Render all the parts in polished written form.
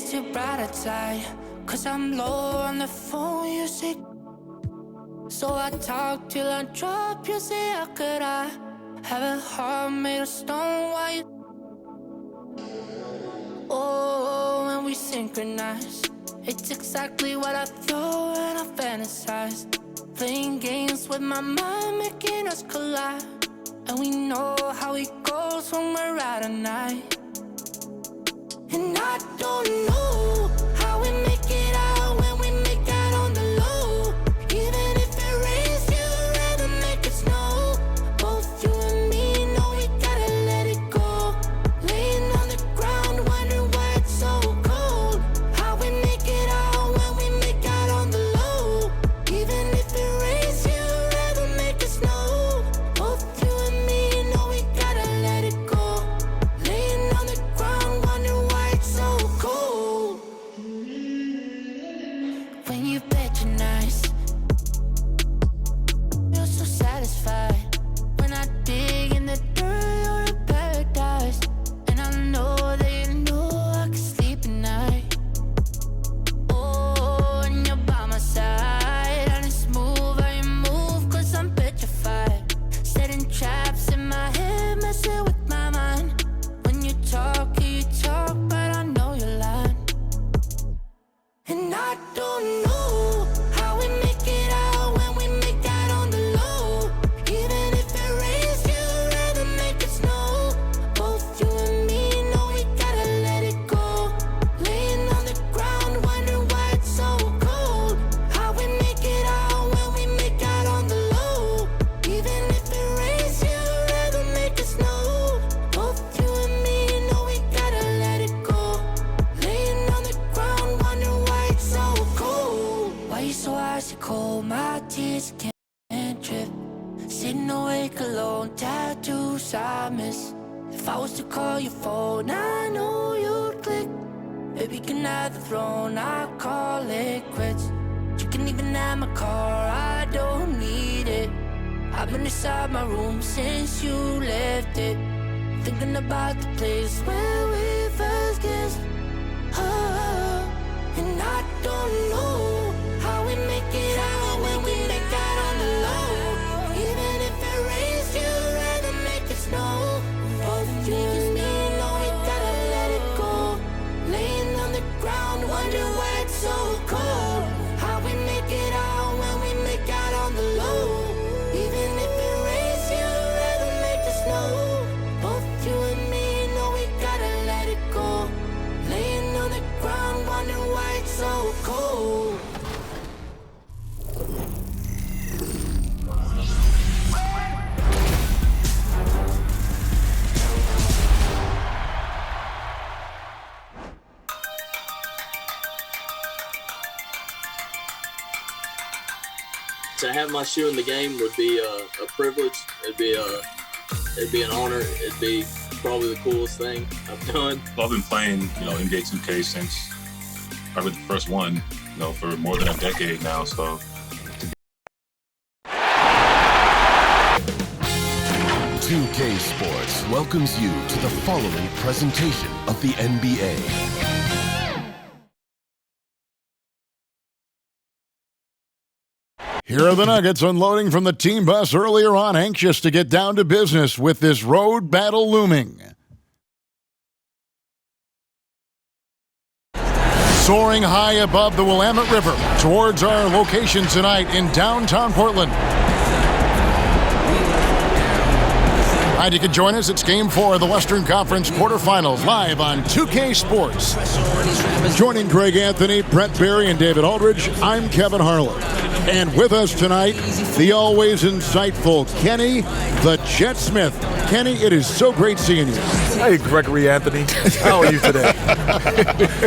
makes you brighter side. Cause I'm low on the phone, you say. So I talk till I drop, you say, how could I have a heart made of stone while you... Oh, when we synchronize, it's exactly what I thought and I fantasized. Playing games with my mind, making us collide. And we know how it goes when we're out at night. And I don't know how we make it out when we make out on the low. Even if it rains, you'd rather make it snow. Both you and me know we gotta let it go. Laying on the ground, wondering why it's so cold. How we make it out when we make out on the low. Even if it rains, you'd rather make it snow. Both you and me know we gotta let it go. Laying on the ground, wondering why it's so cold. When you patronize, you're so satisfied. When I dig in the dirt, you're in paradise. And I know that you know I can sleep at night. Oh, and you're by my side. I just move how you move, cause I'm petrified. Setting traps in my head, messing with my mind. When you talk, but I know you're lying. And I don't know how we make it out when we make out on the low. Even if it rains, you'd rather make it snow. Both you and me know we gotta let it go. Laying on the ground, wondering why it's so cold. How we make it out when we make out on the low. Even if it rains, you'd rather make it snow. Both you and me know we gotta let it go. Laying on the ground, wondering why it's so cold. Why you so icy cold? My tears can't drip. Sitting awake alone, tattoos I miss. If I was to call your phone, I know you'd click. Baby, can I have the throne? I'll call it quits. You can even have my car, I don't need it. I've been inside my room since you left it. Thinking about the place where we first kissed. Oh, and I don't know how we make it out when we make out on the low. Even if it rains, you'd rather make it snow. Both you and me know we gotta let it go. Laying on the ground, wondering why it's so cold. How we make it out when we make out on the low. Even if it rains, you'd rather make it snow. Both you and me know we gotta let it go. Laying on the ground, wondering why it's so cold. To have my shoe in the game would be a privilege. It'd be an honor. It'd be probably the coolest thing I've done. Well, I've been playing, NBA 2K since probably the first one, for more than a decade now. So. 2K Sports welcomes you to the following presentation of the NBA. Here are the Nuggets unloading from the team bus earlier on, anxious to get down to business with this road battle looming. Soaring high above the Willamette River towards our location tonight in downtown Portland. And you can join us. It's Game 4 of the Western Conference Quarterfinals live on 2K Sports. Joining Greg Anthony, Brett Berry, and David Aldridge, I'm Kevin Harlan. And with us tonight, the always insightful Kenny the Jet Smith. Kenny, it is so great seeing you. Hey, Gregory Anthony. How are you today?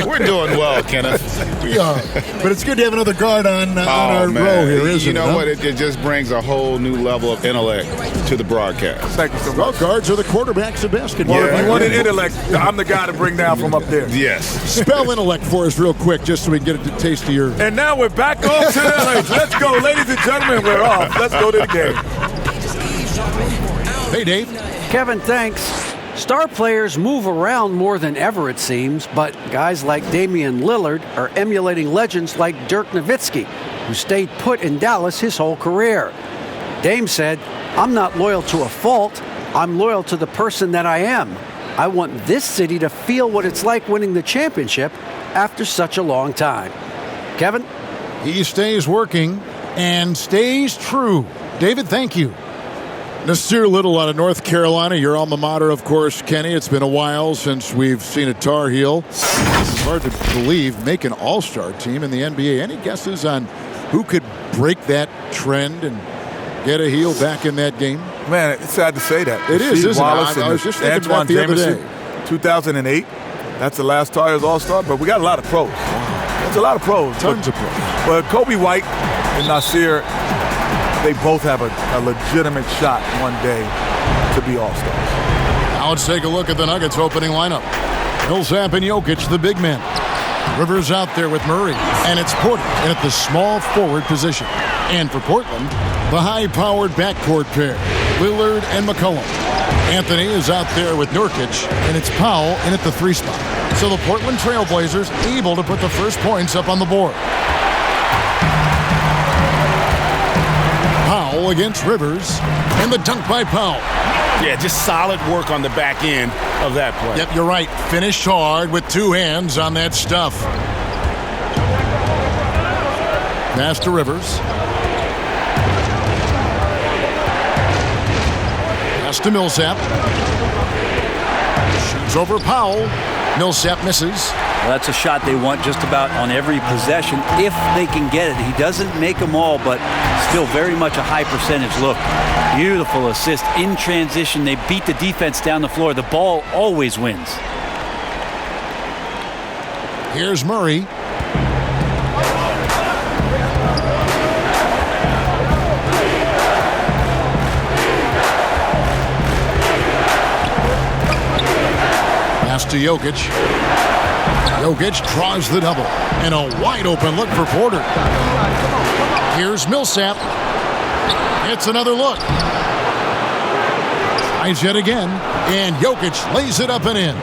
We're doing well, Kenneth. We are. But it's good to have another guard on our row here, isn't it? You know what? It just brings a whole new level of intellect to the broadcast. Thank you so much. Well, guards are the quarterbacks of basketball. Well, if you wanted intellect, I'm the guy to bring down from up there. Yes. Spell intellect for us real quick, just so we can get a taste of your... And now we're back off to the Let's go, ladies and gentlemen. We're off. Let's go to the game. Hey, Dave. Kevin, thanks. Star players move around more than ever, it seems, but guys like Damian Lillard are emulating legends like Dirk Nowitzki, who stayed put in Dallas his whole career. Dame said, "I'm not loyal to a fault. I'm loyal to the person that I am. I want this city to feel what it's like winning the championship after such a long time." Kevin? He stays working and stays true. David, thank you. Nasir Little out of North Carolina, your alma mater, of course, Kenny. It's been a while since we've seen a Tar Heel. It's hard to believe, make an all-star team in the NBA. Any guesses on who could break that trend and get a Heel back in that game? Man, it's sad to say that. It is, isn't Wallace it? I was just thinking about the other day. 2008. That's the last Tar Heels all-star, but we got a lot of pros. There's a lot of pros. Tons of pros. But Kobe White and Nasir, they both have a legitimate shot one day to be all-stars. Now let's take a look at the Nuggets opening lineup. Millsap and Jokic, the big men. Rivers out there with Murray, and it's Porter in at the small forward position. And for Portland, the high-powered backcourt pair, Lillard and McCollum. Anthony is out there with Nurkic, and it's Powell in at the 3 spot. So the Portland Trail Blazers able to put the first points up on the board. Powell against Rivers, and the dunk by Powell. Yeah, just solid work on the back end of that play. Yep, you're right. Finished hard with 2 hands on that stuff. Pass to Rivers. Pass to Millsap. Shoots over Powell. Millsap misses. Well, that's a shot they want just about on every possession if they can get it. He doesn't make them all, but still very much a high percentage look. Beautiful assist in transition. They beat the defense down the floor. The ball always wins. Here's Murray. Pass to Jokic. Jokic draws the double. And a wide open look for Porter. Here's Millsap. It's another look. Tries yet again. And Jokic lays it up and in.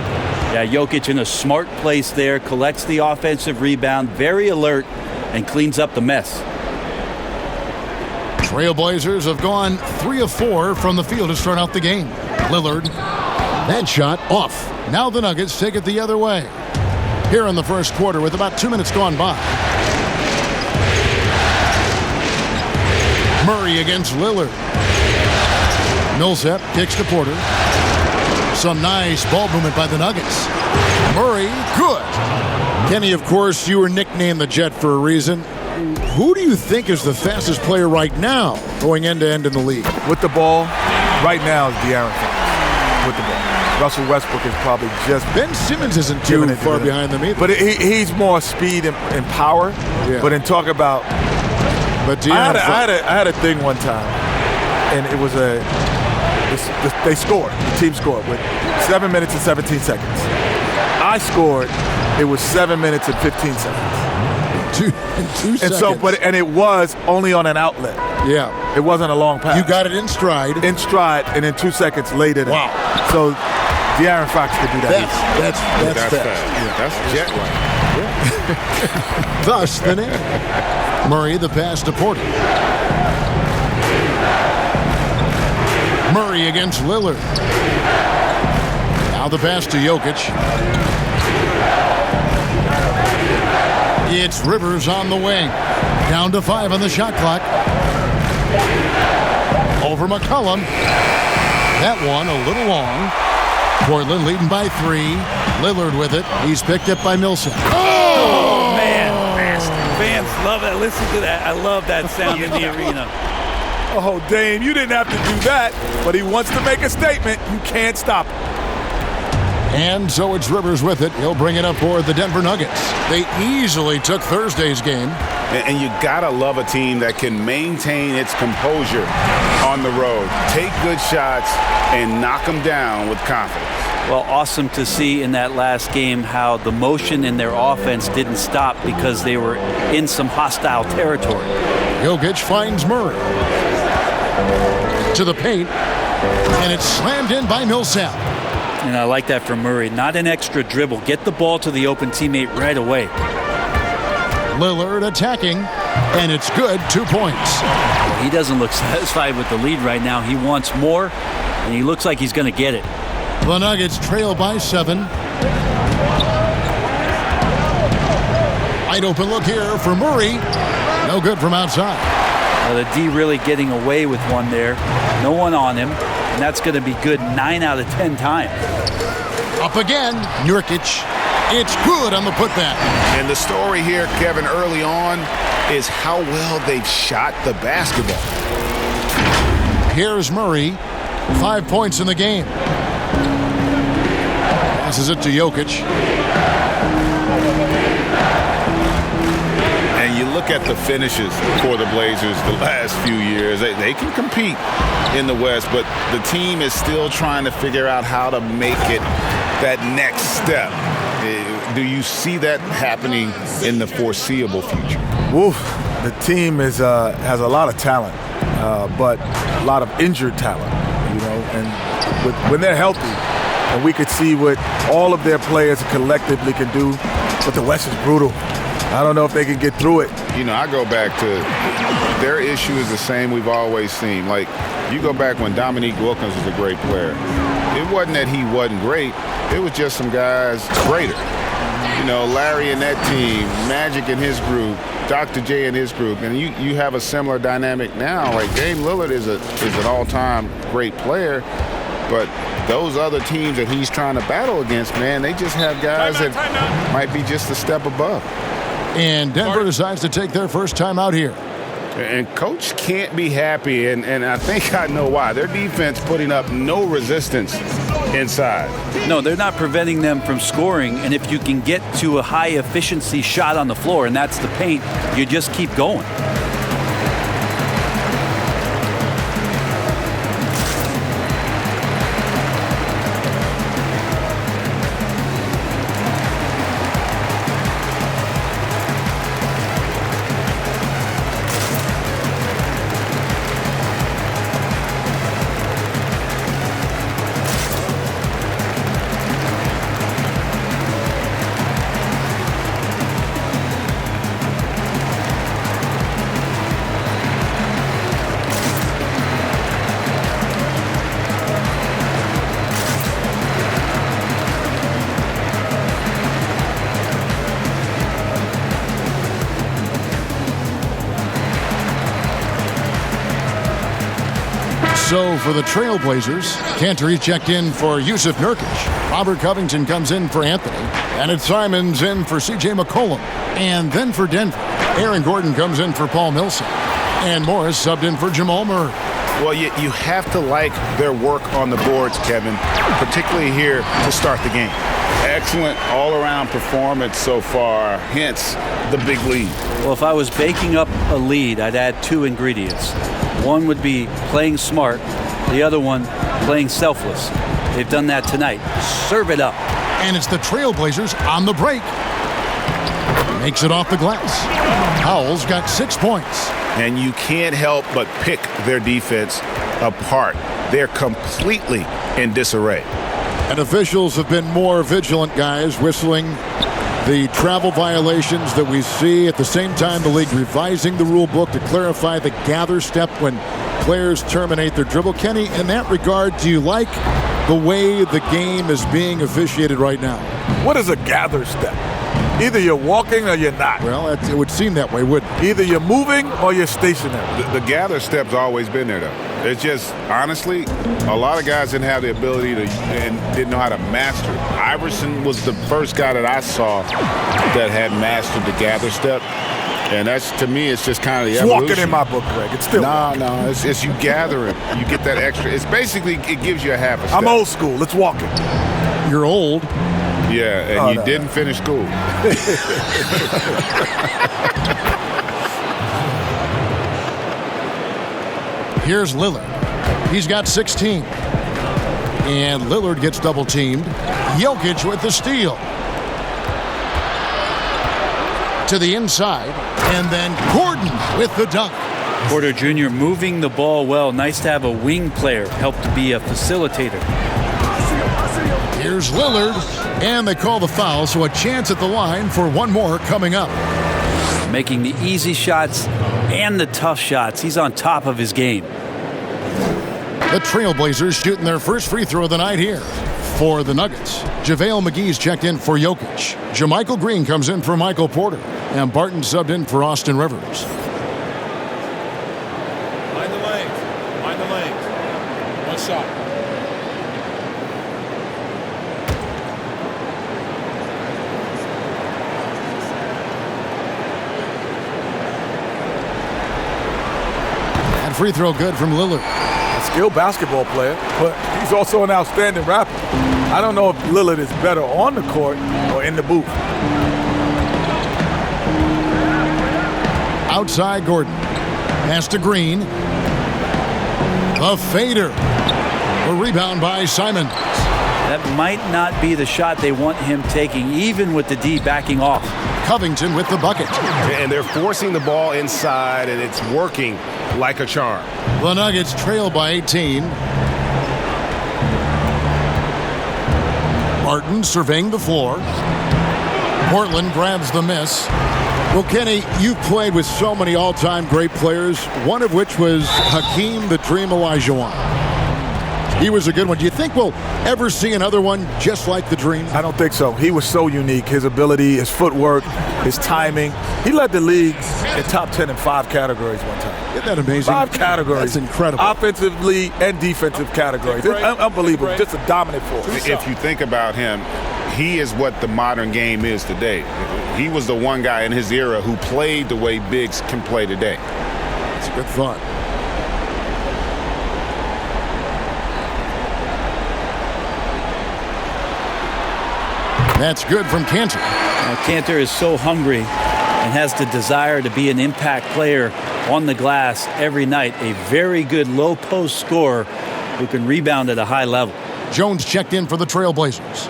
Yeah, Jokic in a smart place there. Collects the offensive rebound. Very alert. And cleans up the mess. Trailblazers have gone 3 of 4 from the field to start out the game. Lillard. That shot off. Now the Nuggets take it the other way. Here in the first quarter with about 2 minutes gone by. Murray against Lillard. Millsap kicks to Porter. Some nice ball movement by the Nuggets. Murray, good. Kenny, of course, you were nicknamed the Jet for a reason. Who do you think is the fastest player right now going end-to-end in the league? With the ball, right now is De'Aaron Fox. With the ball. Russell Westbrook is probably just... Ben Simmons isn't too far behind them either. But he's more speed and power. Yeah. But in talk about... But I had a thing one time, and it was they scored. The team scored with 7 minutes and 17 seconds. I scored. It was 7 minutes and 15 seconds. 2 seconds. And so, and it was only on an outlet. Yeah. It wasn't a long pass. You got it in stride. In stride, and in 2 seconds laid it in. Wow. So De'Aaron Fox could do that. That's fast. Yeah, that's jet like. Thus the name. Murray the pass to Porter. Murray against Lillard. Now the pass to Jokic. It's Rivers on the wing. Down to 5 on the shot clock. Over McCollum. That one a little long. Portland leading by 3. Lillard with it. He's picked up by Millsap. Oh, man. Fans love that. Listen to that. I love that sound in the arena. Oh, Dame, you didn't have to do that, but he wants to make a statement. You can't stop him. And so it's Rivers with it. He'll bring it up for the Denver Nuggets. They easily took Thursday's game. And you gotta love a team that can maintain its composure on the road, take good shots, and knock them down with confidence. Well, awesome to see in that last game how the motion in their offense didn't stop because they were in some hostile territory. Jokic finds Murray. To the paint. And it's slammed in by Millsap. And I like that from Murray. Not an extra dribble. Get the ball to the open teammate right away. Lillard attacking, and it's good. 2 points. He doesn't look satisfied with the lead right now. He wants more, and he looks like he's going to get it. The Nuggets trail by 7. Wide open look here for Murray. No good from outside. The D really getting away with one there. No one on him, and that's going to be good 9 out of 10 times. Up again, Nurkic. It's good on the putback. And the story here, Kevin, early on is how well they've shot the basketball. Here's Murray. 5 points in the game. Passes it to Jokic. And you look at the finishes for the Blazers the last few years. They can compete in the West, but the team is still trying to figure out how to make it that next step. Do you see that happening in the foreseeable future? Woof. The team has a lot of talent, but a lot of injured talent, and when they're healthy, and we could see what all of their players collectively can do, but the West is brutal. I don't know if they can get through it. I go back to their issue is the same we've always seen. Like, you go back when Dominique Wilkins was a great player. It wasn't that he wasn't great. It was just some guys greater. Larry and that team, Magic and his group, Dr. J and his group, and you have a similar dynamic now. Like, Dame Lillard is an all-time great player, but those other teams that he's trying to battle against, man, they just have guys that might be just a step above. And Denver decides to take their first time out here. And Coach can't be happy, and I think I know why. Their defense putting up no resistance inside. No, they're not preventing them from scoring, and if you can get to a high-efficiency shot on the floor, and that's the paint, you just keep going. So for the Trailblazers, Cantor checked in for Yusuf Nurkic. Robert Covington comes in for Anthony. And it's Simons in for C.J. McCollum. And then for Denver, Aaron Gordon comes in for Paul Millsap. And Morris subbed in for Jamal Murray. Well, you have to like their work on the boards, Kevin, particularly here to start the game. Excellent all-around performance so far, hence the big lead. Well, if I was baking up a lead, I'd add 2 ingredients. One would be playing smart, the other one playing selfless. They've done that tonight. Serve it up. And it's the Trailblazers on the break. Makes it off the glass. Howell's got 6 points. And you can't help but pick their defense apart. They're completely in disarray. And officials have been more vigilant, guys, whistling the travel violations that we see. At the same time, the league revising the rule book to clarify the gather step when players terminate their dribble. Kenny, in that regard, do you like the way the game is being officiated right now? What is a gather step? Either you're walking or you're not. Well, it would seem that way, wouldn't it? Either you're moving or you're stationary. The gather step's always been there, though. It's just, honestly, a lot of guys didn't have the ability to and didn't know how to master it. Iverson was the first guy that I saw that had mastered the gather step. And that's, to me, it's just kind of the evolution. Walking in my book, Greg. It's still walking. No, it's you gathering. You get that extra. It's basically, it gives you a half a step. I'm old school. It's walking. You're old. Yeah, and you didn't finish school. Here's Lillard. He's got 16. And Lillard gets double teamed. Jokic with the steal. To the inside. And then Gordon with the dunk. Porter Jr. moving the ball well. Nice to have a wing player help to be a facilitator. Here's Lillard, and they call the foul, so a chance at the line for one more coming up. Making the easy shots and the tough shots. He's on top of his game. The Trailblazers shooting their first free throw of the night here. For the Nuggets, JaVale McGee's checked in for Jokic. JaMychal Green comes in for Michael Porter. And Barton subbed in for Austin Rivers. Mind the lanes. Mind the lanes. One shot. And free throw good from Lillard. A skilled basketball player, but he's also an outstanding rapper. I don't know if Lillard is better on the court or in the booth. Outside Gordon. Pass to Green. A fader. A rebound by Simons. That might not be the shot they want him taking, even with the D backing off. Covington with the bucket. And they're forcing the ball inside, and it's working like a charm. The Nuggets trail by 18. Barton surveying the floor. Portland grabs the miss. Well, Kenny, you've played with so many all-time great players, one of which was Hakeem the Dream Olajuwon. He was a good one. Do you think we'll ever see another one just like the Dream? I don't think so. He was so unique. His ability, his footwork, his timing. He led the league in top 10 in 5 categories one time. Isn't that amazing? 5 categories. That's incredible. Offensively and defensive categories. It's unbelievable. Just a dominant force. If you think about him, he is what the modern game is today. He was the one guy in his era who played the way bigs can play today. That's a good thought. That's good from Cantor. Now, Cantor is so hungry and has the desire to be an impact player on the glass every night. A very good low post scorer who can rebound at a high level. Jones checked in for the Trailblazers.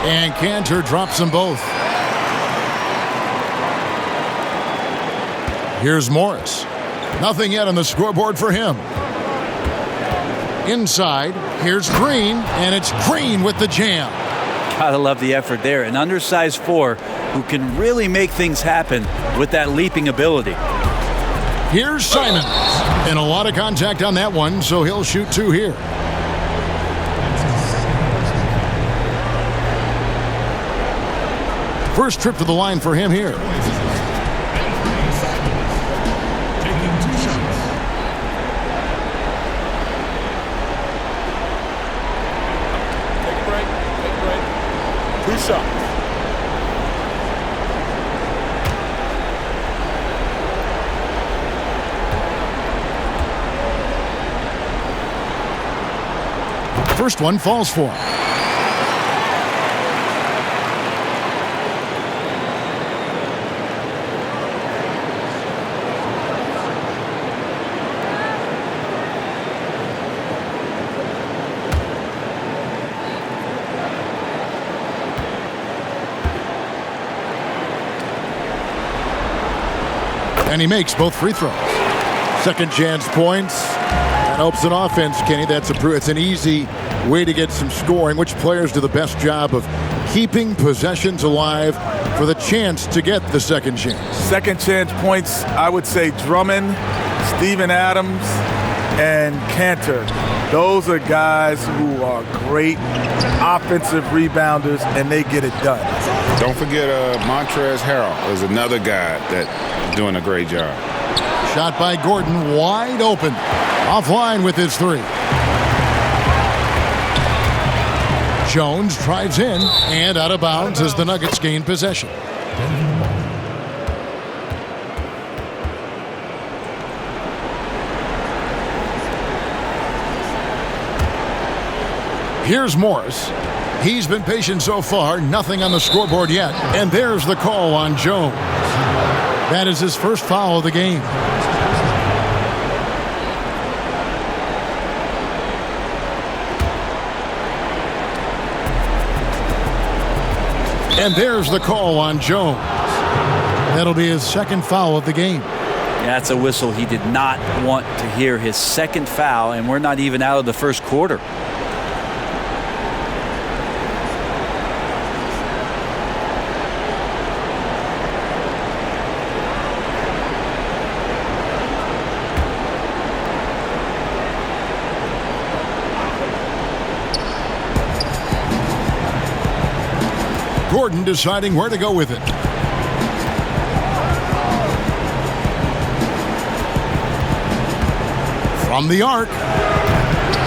And Cantor drops them both. Here's Morris. Nothing yet on the scoreboard for him. Inside, here's Green, and it's Green with the jam. Gotta love the effort there. An undersized 4 who can really make things happen with that leaping ability. Here's Simons. And a lot of contact on that one, so he'll shoot 2 here. First trip to the line for him here. First one falls for him. And he makes both free throws. Second chance points. That helps an offense, Kenny. It's an easy way to get some scoring. Which players do the best job of keeping possessions alive for the chance to get the second chance? Second chance points, I would say Drummond, Steven Adams, and Cantor. Those are guys who are great offensive rebounders, and they get it done. Don't forget Montrezl Harrell is another guy that's doing a great job. Shot by Gordon, wide open. Offline with his 3. Jones drives in and out of bounds as the Nuggets gain possession. Here's Morris. He's been patient so far, nothing on the scoreboard yet. And there's the call on Jones. That is his first foul of the game. And there's the call on Jones. That'll be his second foul of the game. That's a whistle he did not want to hear, his second foul, and we're not even out of the first quarter. Gordon deciding where to go with it. From the arc.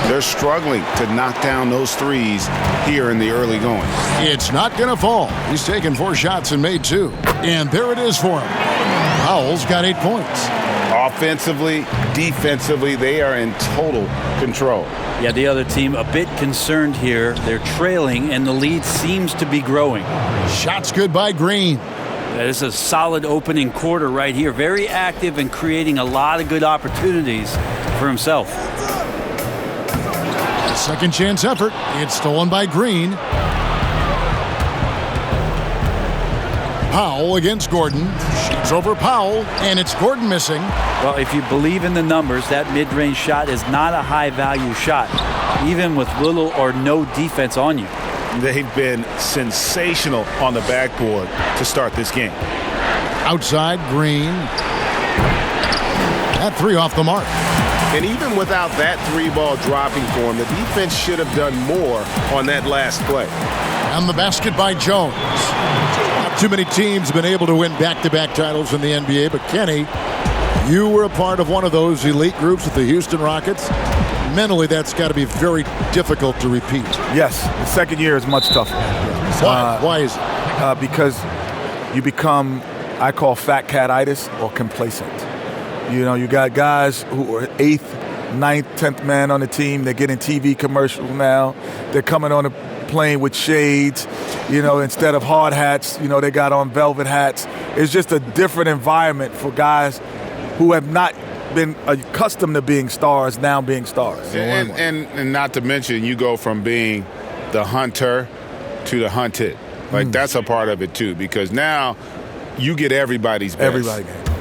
They're struggling to knock down those threes here in the early going. It's not going to fall. He's taken 4 shots and made 2. And there it is for him. Powell's got 8 points. Offensively, defensively, they are in total control. Yeah, the other team a bit concerned here. They're trailing, and the lead seems to be growing. Shots good by Green. That is a solid opening quarter right here. Very active and creating a lot of good opportunities for himself. A second chance effort. It's stolen by Green. Powell against Gordon. Shoots over Powell, and it's Gordon missing. Well, if you believe in the numbers, that mid-range shot is not a high-value shot, even with little or no defense on you. They've been sensational on the backboard to start this game. Outside, Green. That 3 off the mark. And even without that 3-ball dropping for him, the defense should have done more on that last play. And the basket by Jones. Not too many teams have been able to win back-to-back titles in the NBA, but Kenny, you were a part of one of those elite groups with the Houston Rockets. Mentally, that's got to be very difficult to repeat. Yes, the second year is much tougher. Why is it? Because you become, I call fat cat-itis or complacent. You know, you got guys who are 8th, 9th, 10th man on the team. They're getting TV commercials now. They're coming on the plane with shades. You know, instead of hard hats, you know, they got on velvet hats. It's just a different environment for guys who have not been accustomed to being stars, now being stars. And not to mention, you go from being the hunter to the hunted. Like, that's a part of it, too, because now you get everybody's best. Everybody gets.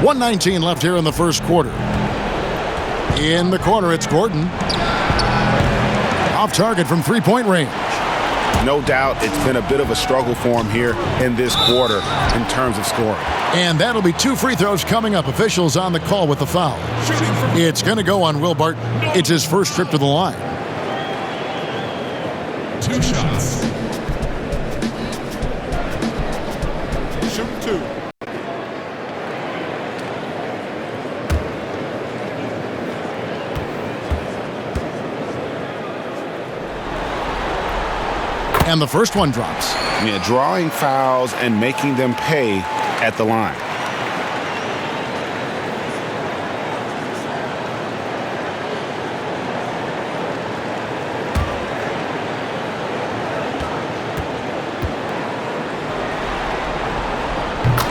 .119 left here in the first quarter. In the corner, it's Gordon. Off target from 3-point range. No doubt it's been a bit of a struggle for him here in this quarter in terms of scoring. And that'll be 2 free throws coming up. Officials on the call with the foul. It's going to go on Will Barton. It's his first trip to the line. 2 shots. Shoot 2. And the first one drops. Yeah, drawing fouls and making them pay at the line.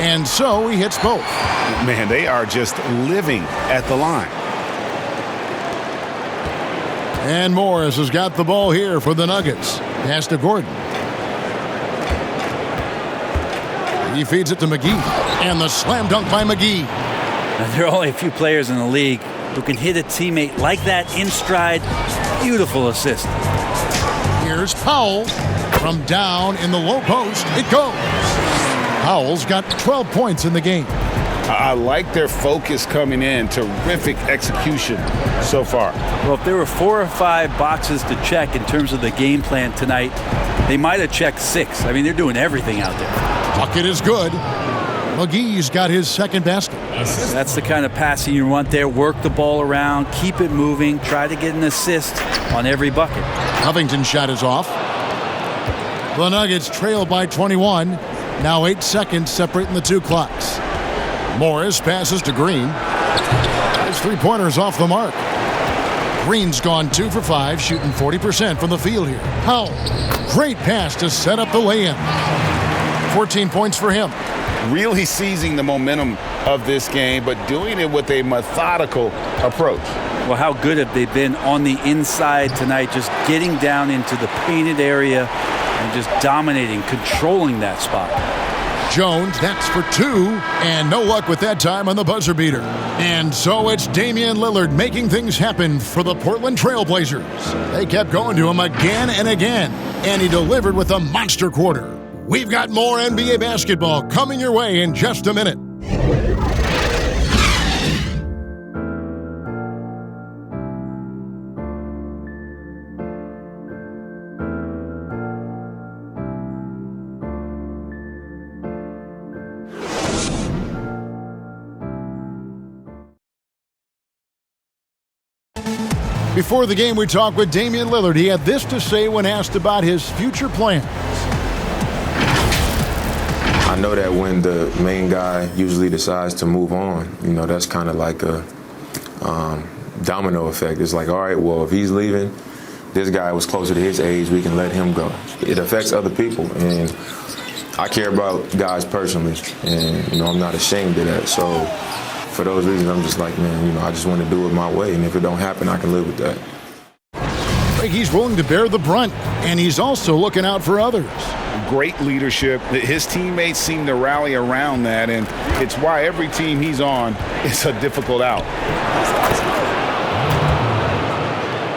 And so he hits both. Man, they are just living at the line. And Morris has got the ball here for the Nuggets. Pass to Gordon. He feeds it to McGee. And the slam dunk by McGee. Now, there are only a few players in the league who can hit a teammate like that in stride. Beautiful assist. Here's Powell. From down in the low post, it goes. Powell's got 12 points in the game. I like their focus coming in. Terrific execution so far. Well, if there were 4 or 5 boxes to check in terms of the game plan tonight, they might have checked 6. I mean, they're doing everything out there. Bucket is good. McGee's got his second basket. That's the kind of passing you want there. Work the ball around, keep it moving, try to get an assist on every bucket. Covington's shot is off. The Nuggets trail by 21. Now 8 seconds separating the 2 clocks. Morris passes to Green. His three-pointers off the mark. Green's gone 2 for 5, shooting 40% from the field here. Powell, great pass to set up the lay-in. 14 points for him. Really seizing the momentum of this game, but doing it with a methodical approach. Well, how good have they been on the inside tonight, just getting down into the painted area and just dominating, controlling that spot. Jones, that's for 2, and no luck with that time on the buzzer beater. And so it's Damian Lillard making things happen for the Portland Trail Blazers. They kept going to him again and again, and he delivered with a monster quarter. We've got more NBA basketball coming your way in just a minute. Before the game, we talked with Damian Lillard. He had this to say when asked about his future plans. I know that when the main guy usually decides to move on, you know, that's kind of like a domino effect. It's like, all right, well, if he's leaving, this guy was closer to his age, we can let him go. It affects other people, and I care about guys personally, and, you know, I'm not ashamed of that. So for those reasons, I'm just like, man, you know, I just want to do it my way, and if it don't happen, I can live with that. He's willing to bear the brunt, and he's also looking out for others. Great leadership. His teammates seem to rally around that, and it's why every team he's on is a difficult out.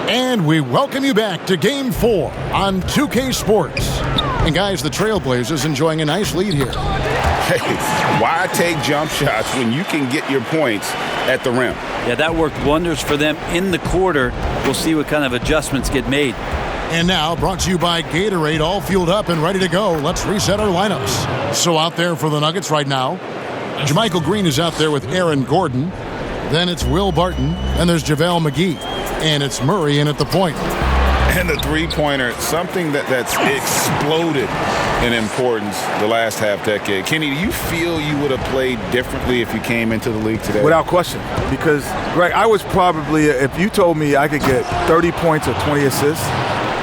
And we welcome you back to Game 4 on 2K Sports. And guys, the Trailblazers enjoying a nice lead here. Hey, why take jump shots when you can get your points at the rim? Yeah, that worked wonders for them in the quarter. We'll see what kind of adjustments get made. And now, brought to you by Gatorade, all fueled up and ready to go. Let's reset our lineups. So out there for the Nuggets right now, Jermichael Green is out there with Aaron Gordon. Then it's Will Barton, and there's JaVale McGee. And it's Murray in at the point. And the three-pointer, something that's exploded in importance the last half-decade. Kenny, do you feel you would have played differently if you came into the league today? Without question. Because, Greg, I was probably, if you told me I could get 30 points or 20 assists,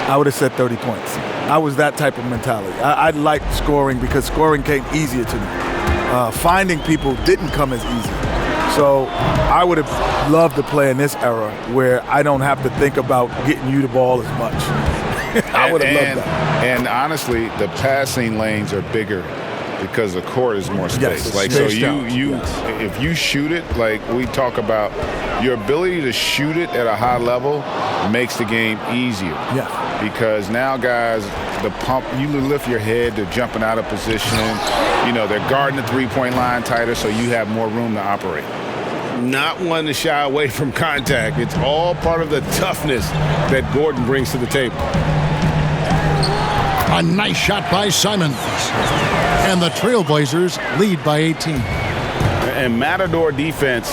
I would have said 30 points. I was that type of mentality. I liked scoring because scoring came easier to me. Finding people didn't come as easy. So I would have loved to play in this era where I don't have to think about getting you the ball as much. I would have loved that. And honestly, the passing lanes are bigger because the court is more space. Yes, like so, if you shoot it, like we talk about, your ability to shoot it at a high level makes the game easier. Yeah. Because now guys, the pump, you lift your head, they're jumping out of position. You know, they're guarding the three-point line tighter, so you have more room to operate. Not one to shy away from contact. It's all part of the toughness that Gordon brings to the table. A nice shot by Simons. And the Trailblazers lead by 18. And Matador defense,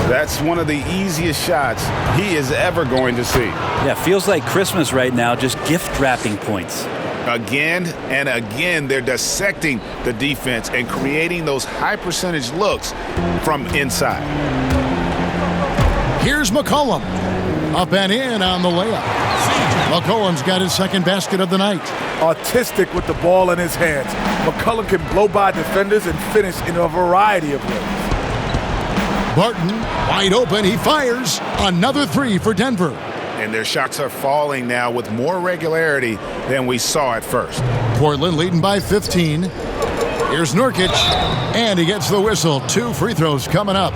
that's one of the easiest shots he is ever going to see. Yeah, feels like Christmas right now, just gift wrapping points. Again and again, they're dissecting the defense and creating those high percentage looks from inside. Here's McCollum. Up and in on the layup. McCollum's got his second basket of the night. Artistic with the ball in his hands. McCollum can blow by defenders and finish in a variety of ways. Barton, wide open, he fires. Another three for Denver. And their shots are falling now with more regularity than we saw at first. Portland leading by 15. Here's Nurkic, and he gets the whistle. 2 free throws coming up.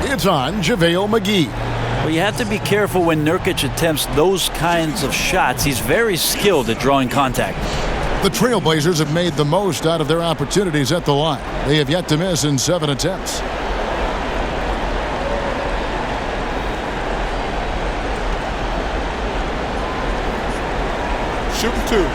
It's on JaVale McGee. Well, you have to be careful when Nurkic attempts those kinds of shots. He's very skilled at drawing contact. The Trailblazers have made the most out of their opportunities at the line. They have yet to miss in 7 attempts. Shooting 2.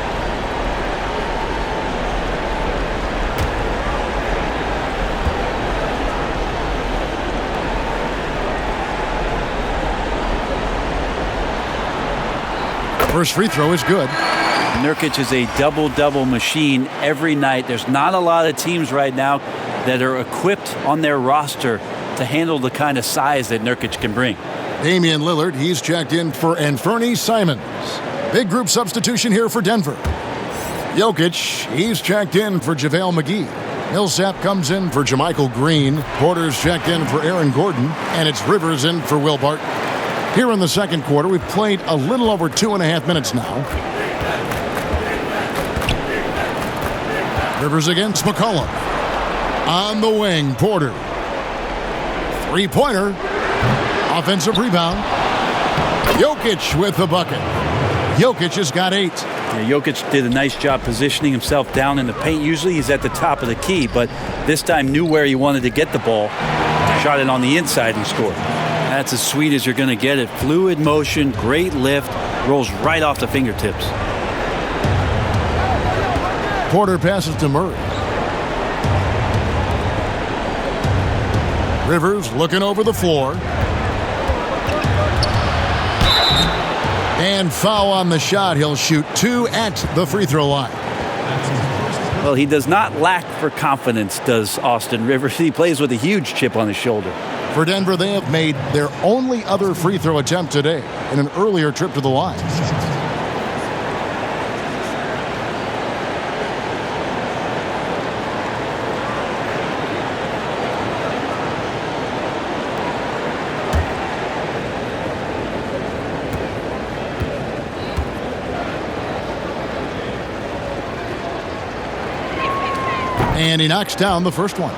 First free throw is good. Nurkic is a double-double machine every night. There's not a lot of teams right now that are equipped on their roster to handle the kind of size that Nurkic can bring. Damian Lillard, he's checked in for Anthony Simons. Big group substitution here for Denver. Jokic, he's checked in for JaVale McGee. Millsap comes in for JaMychal Green. Porter's checked in for Aaron Gordon. And it's Rivers in for Will Barton. Here in the second quarter, we've played a little over 2.5 minutes now. Rivers against McCollum. On the wing, Porter. Three-pointer. Offensive rebound. Jokic with the bucket. Jokic has got 8. Yeah, Jokic did a nice job positioning himself down in the paint. Usually he's at the top of the key, but this time knew where he wanted to get the ball. Shot it on the inside and scored. That's as sweet as you're going to get it. Fluid motion, great lift, rolls right off the fingertips. Porter passes to Murray. Rivers looking over the floor. And foul on the shot. He'll shoot 2 at the free throw line. Well, he does not lack for confidence, does Austin Rivers. He plays with a huge chip on his shoulder. For Denver, they have made their only other free throw attempt today in an earlier trip to the line. And he knocks down the first one.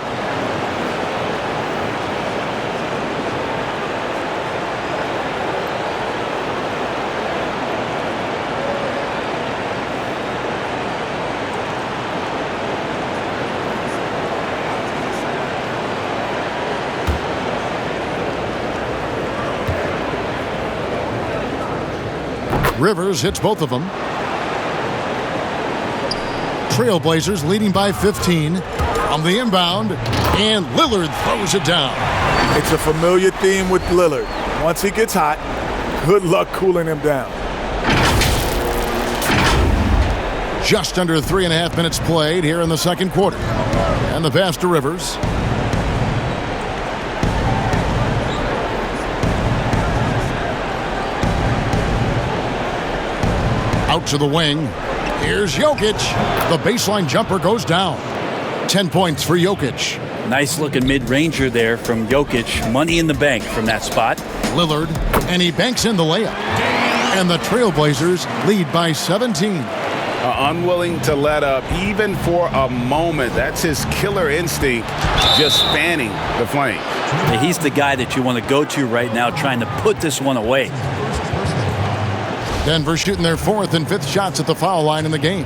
Rivers hits both of them. Trailblazers leading by 15 on the inbound, and Lillard throws it down. It's a familiar theme with Lillard. Once he gets hot, good luck cooling him down. Just under 3.5 minutes played here in the second quarter. And the pass to Rivers. Out to the wing. Here's Jokic. The baseline jumper goes down. 10 points for Jokic. Nice looking mid-ranger there from Jokic. Money in the bank from that spot. Lillard, and he banks in the layup. And the Trailblazers lead by 17. Unwilling to let up even for a moment. That's his killer instinct, just fanning the flame. Yeah, he's the guy that you want to go to right now, trying to put this one away. Denver shooting their 4th and 5th shots at the foul line in the game.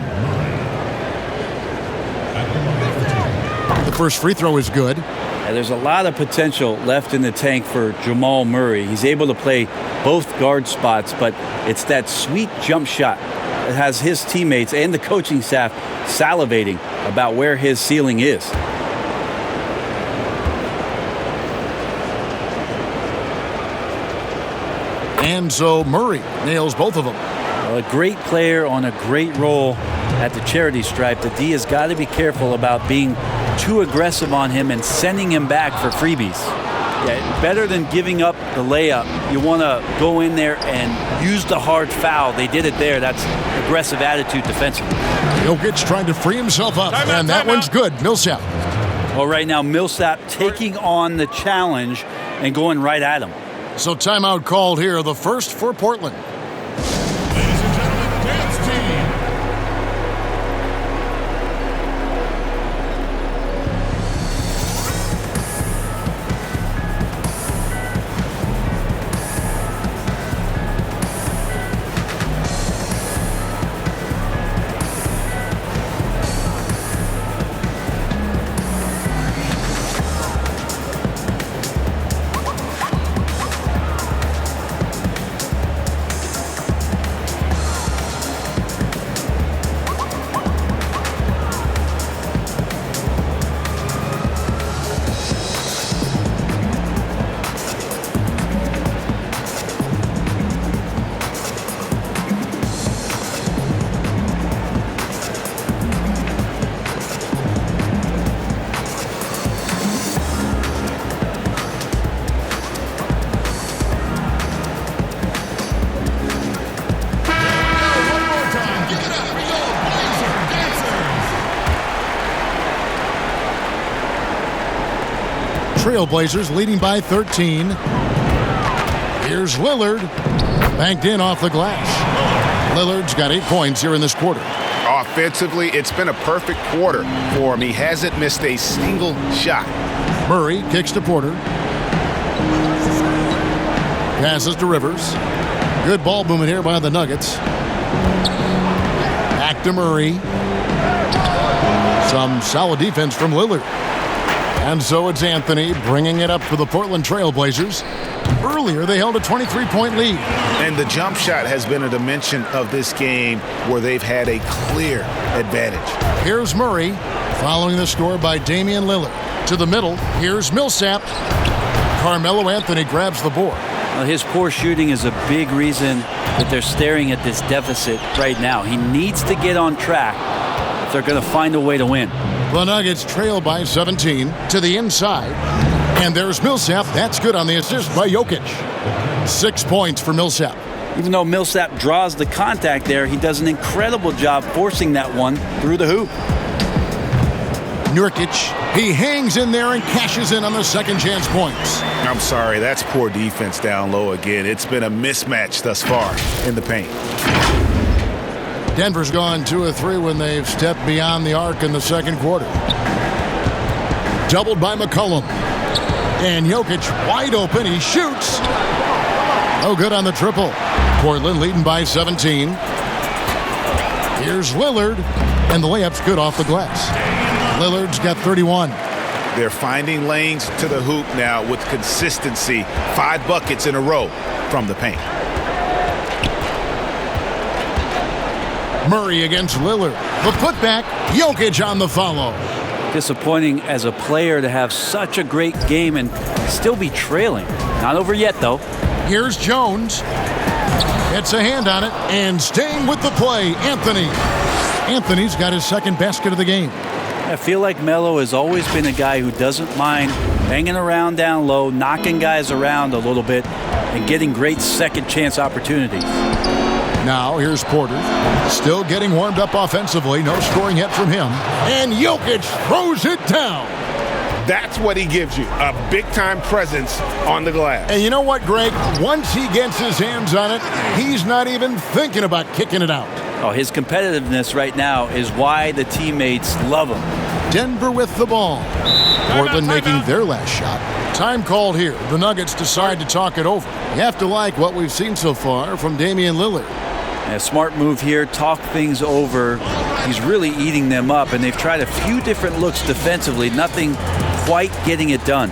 The first free throw is good. Yeah, there's a lot of potential left in the tank for Jamal Murray. He's able to play both guard spots, but it's that sweet jump shot that has his teammates and the coaching staff salivating about where his ceiling is. And so Murray nails both of them. Well, a great player on a great role at the charity stripe. The D has got to be careful about being too aggressive on him and sending him back for freebies. Yeah, better than giving up the layup. You want to go in there and use the hard foul. They did it there. That's aggressive attitude defensively. Jokic trying to free himself up, and that one's good. Millsap. Well, right now, Millsap taking on the challenge and going right at him. So timeout called here, the first for Portland. Ladies and gentlemen, the dance team. Trailblazers leading by 13. Here's Lillard. Banked in off the glass. Lillard's got 8 points here in this quarter. Offensively, it's been a perfect quarter for him. He hasn't missed a single shot. Murray kicks to Porter. Passes to Rivers. Good ball movement here by the Nuggets. Back to Murray. Some solid defense from Lillard. And so it's Anthony bringing it up for the Portland Trailblazers. Earlier, they held a 23-point lead. And the jump shot has been a dimension of this game where they've had a clear advantage. Here's Murray, following the score by Damian Lillard. To the middle, here's Millsap. Carmelo Anthony grabs the board. Well, his poor shooting is a big reason that they're staring at this deficit right now. He needs to get on track if they're going to find a way to win. The Nuggets trail by 17 to the inside. And there's Millsap. That's good on the assist by Jokic. 6 points for Millsap. Even though Millsap draws the contact there, he does an incredible job forcing that one through the hoop. Nurkic, he hangs in there and cashes in on the second chance points. I'm sorry, that's poor defense down low again. It's been a mismatch thus far in the paint. Denver's gone 2 of 3 when they've stepped beyond the arc in the second quarter. Doubled by McCollum. And Jokic wide open. He shoots. No good on the triple. Portland leading by 17. Here's Lillard. And the layup's good off the glass. Lillard's got 31. They're finding lanes to the hoop now with consistency. 5 buckets in a row from the paint. Murray against Lillard. The putback. Jokic on the follow. Disappointing as a player to have such a great game and still be trailing. Not over yet, though. Here's Jones. Gets a hand on it and staying with the play, Anthony. Anthony's got his second basket of the game. I feel like Melo has always been a guy who doesn't mind hanging around down low, knocking guys around a little bit, and getting great second chance opportunities. Now here's Porter, still getting warmed up offensively. No scoring yet from him. And Jokic throws it down. That's what he gives you, a big-time presence on the glass. And you know what, Greg? Once he gets his hands on it, he's not even thinking about kicking it out. Oh, his competitiveness right now is why the teammates love him. Denver with the ball. Portland making their last shot. Time called here. The Nuggets decide to talk it over. You have to like what we've seen so far from Damian Lillard. A smart move here, talk things over. He's really eating them up, and they've tried a few different looks defensively. Nothing quite getting it done.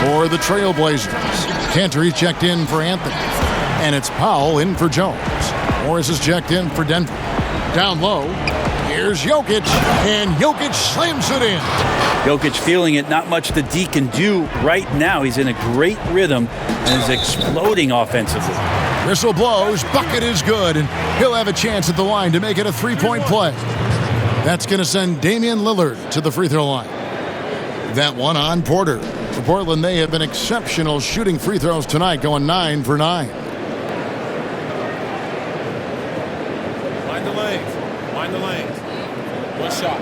For the Trailblazers, Cantor checked in for Anthony, and it's Powell in for Jones. Morris is checked in for Denver. Down low, here's Jokic, and Jokic slams it in. Jokic feeling it, not much the D can do right now. He's in a great rhythm and is exploding offensively. Whistle blows, bucket is good, and he'll have a chance at the line to make it a three-point play. That's going to send Damian Lillard to the free throw line. That one on Porter. For Portland, they have been exceptional shooting free throws tonight, going 9 for 9. Mind the lanes. Mind the lanes. One shot.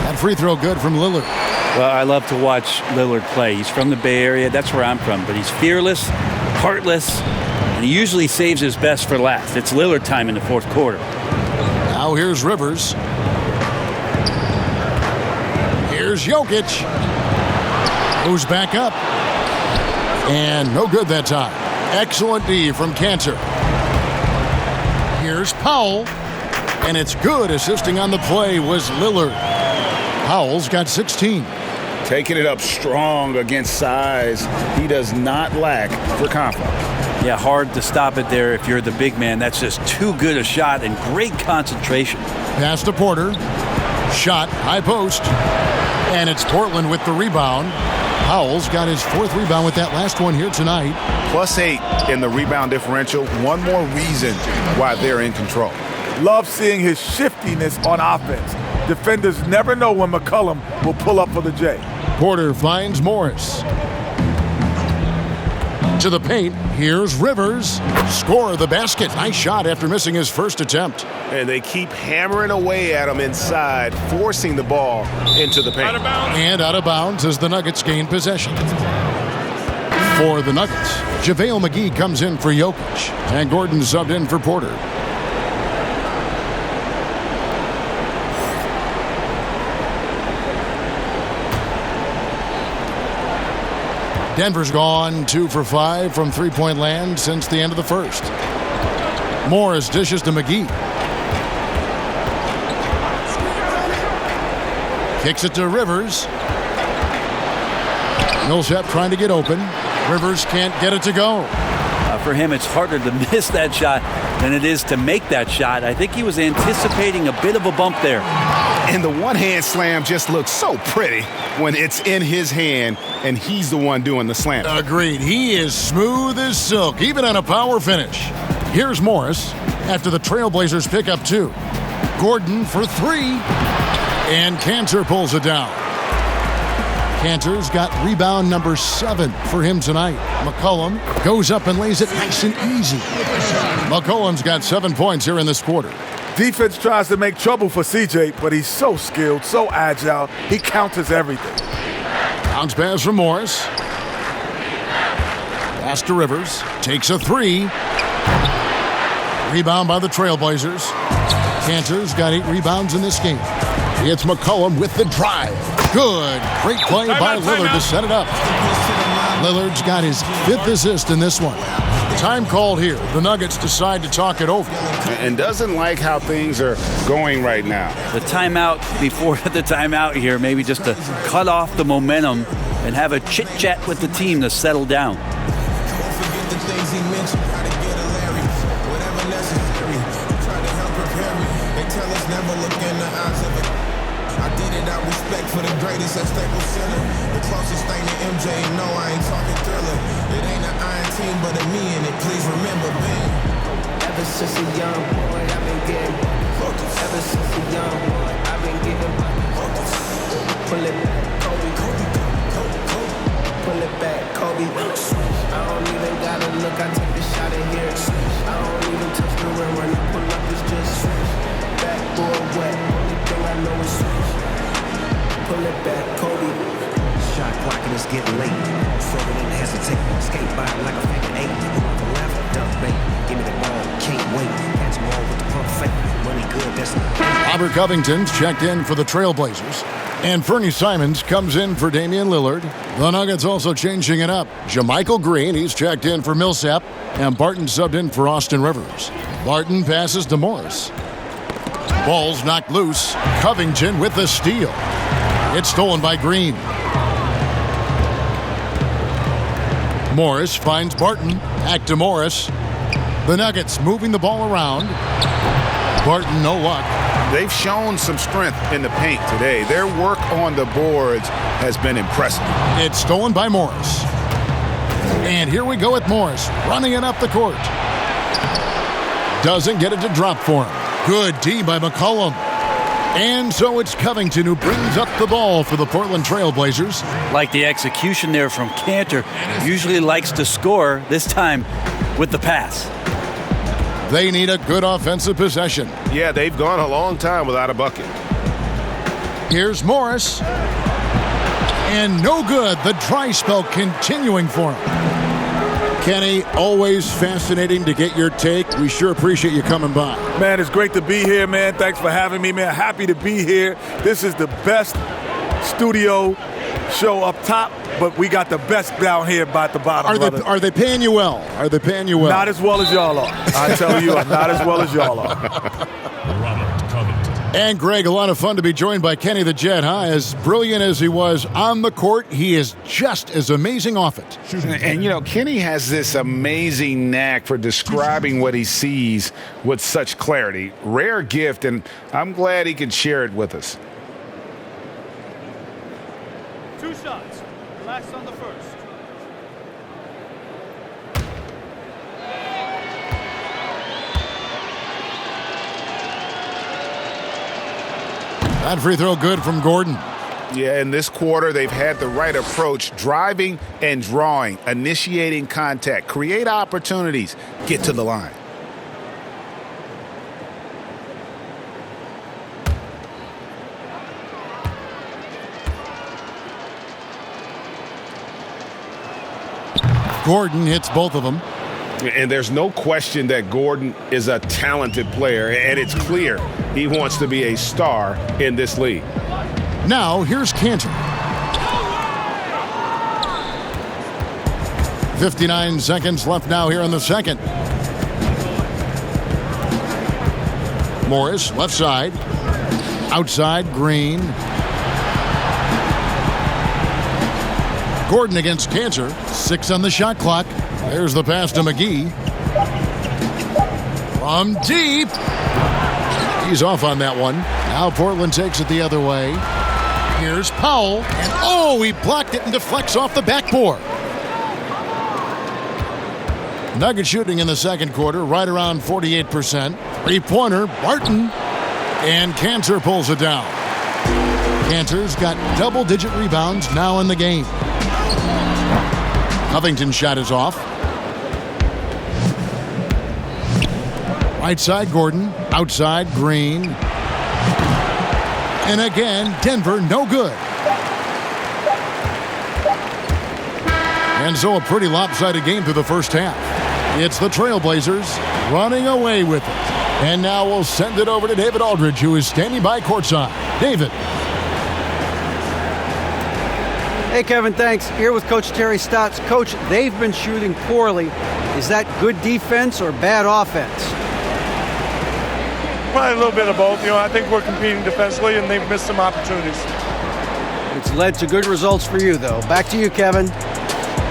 That free throw good from Lillard. Well, I love to watch Lillard play. He's from the Bay Area. That's where I'm from. But he's fearless, heartless, and he usually saves his best for last. It's Lillard time in the fourth quarter. Now here's Rivers. Here's Jokic. Moves back up. And no good that time. Excellent D from Cantor. Here's Powell. And it's good. Assisting on the play was Lillard. Powell's got 16. Taking it up strong against size. He does not lack for confidence. Yeah, hard to stop it there if you're the big man. That's just too good a shot and great concentration. Pass to Porter. Shot, high post. And it's Portland with the rebound. Powell's got his 4th rebound with that last one here tonight. +8 in the rebound differential. One more reason why they're in control. Love seeing his shiftiness on offense. Defenders never know when McCollum will pull up for the J. Porter finds Morris. To the paint, here's Rivers. Score the basket. Nice shot after missing his first attempt. And they keep hammering away at him inside, forcing the ball into the paint. And out of bounds as the Nuggets gain possession. For the Nuggets, JaVale McGee comes in for Jokic. And Gordon subbed in for Porter. Denver's gone 2 for 5 from three-point land since the end of the first. Morris dishes to McGee. Kicks it to Rivers. Millsap trying to get open. Rivers can't get it to go. For him, it's harder to miss that shot than it is to make that shot. I think he was anticipating a bit of a bump there. And the one-hand slam just looks so pretty when it's in his hand and he's the one doing the slam. Agreed. He is smooth as silk, even on a power finish. Here's Morris after the Trailblazers pick up 2. Gordon for 3. And Cantor pulls it down. Cantor's got rebound number 7 for him tonight. McCollum goes up and lays it nice and easy. McCollum's got 7 points here in this quarter. Defense tries to make trouble for CJ, but he's so skilled, so agile. He counters everything. Bounce pass from Morris. Pass to Rivers. Takes a 3. Rebound by the Trailblazers. Cantor's got 8 rebounds in this game. It's McCollum with the drive. Good. Great play by Lillard to set it up. Lillard's got his 5th assist in this one. Time called here. The Nuggets decide to talk it over. And doesn't like how things are going right now. The timeout before the timeout here, maybe just to cut off the momentum and have a chit-chat with the team to settle down. For the greatest at Staples Center, the closest thing to MJ. No, I ain't talking Thriller. It ain't an iron team, but a me in it. Please remember, Ben. Ever since a young boy, I've been getting focused. Ever since a young boy, I've been getting focused. Pull it back, Kobe. Pull it back, Kobe. I don't even gotta look. I take the shot in here. I don't even touch the rim when I pull up. It's just backboard wet. Only thing I know is switch. Pull it back, Kobe. Shot clock and it's getting late. So we didn't hesitate. Skate by like a figure 8. The left, dump bait. Give me the ball, can't wait. Catch them all with the pump fake. Money good, that's Robert Covington's checked in for the Trailblazers. And Fernie Simons comes in for Damian Lillard. The Nuggets also changing it up. JaMychal Green, he's checked in for Millsap. And Barton subbed in for Austin Rivers. Barton passes to Morris. Ball's knocked loose. Covington with the steal. It's stolen by Green. Morris finds Barton. Back to Morris. The Nuggets moving the ball around. Barton, no luck. They've shown some strength in the paint today. Their work on the boards has been impressive. It's stolen by Morris. And here we go with Morris running it up the court. Doesn't get it to drop for him. Good D by McCollum. And so it's Covington who brings up the ball for the Portland Trailblazers. Like the execution there from Cantor. Usually likes to score, this time with the pass. They need a good offensive possession. Yeah, they've gone a long time without a bucket. Here's Morris. And no good. The dry spell continuing for him. Kenny, always fascinating to get your take. We sure appreciate you coming by. Man, it's great to be here, man. Thanks for having me, man. Happy to be here. This is the best studio show up top, but we got the best down here by the bottom. Are they paying you well? Are they paying you well? Not as well as y'all are. I tell you, not as well as y'all are. And Greg, a lot of fun to be joined by Kenny the Jet, huh? As brilliant as he was on the court, he is just as amazing off it. And, you know, Kenny has this amazing knack for describing what he sees with such clarity. Rare gift, and I'm glad he could share it with us. 2 shots. Relax on the first. That free throw good from Gordon. Yeah, in this quarter, they've had the right approach, driving and drawing, initiating contact, create opportunities, get to the line. Gordon hits both of them. And there's no question that Gordon is a talented player, and it's clear he wants to be a star in this league. Now, here's Cantor. 59 seconds left now here in the second. Morris, left side. Outside, Green. Gordon against Cantor. 6 on the shot clock. There's the pass to McGee. From deep. He's off on that one. Now Portland takes it the other way. Here's Powell. And oh, he blocked it and deflects off the backboard. Nugget shooting in the second quarter, right around 48%. Three-pointer, Barton. And Cantor pulls it down. Cantor's got double-digit rebounds now in the game. Covington's shot is off. Right side, Gordon. Outside, Green. And again, Denver, no good. And so a pretty lopsided game through the first half. It's the Trailblazers running away with it. And now we'll send it over to David Aldridge, who is standing by courtside. David. Hey, Kevin, thanks. Here with Coach Terry Stotts. Coach, they've been shooting poorly. Is that good defense or bad offense? Probably a little bit of both. You know, I think we're competing defensively, and they've missed some opportunities. It's led to good results for you, though. Back to you, Kevin.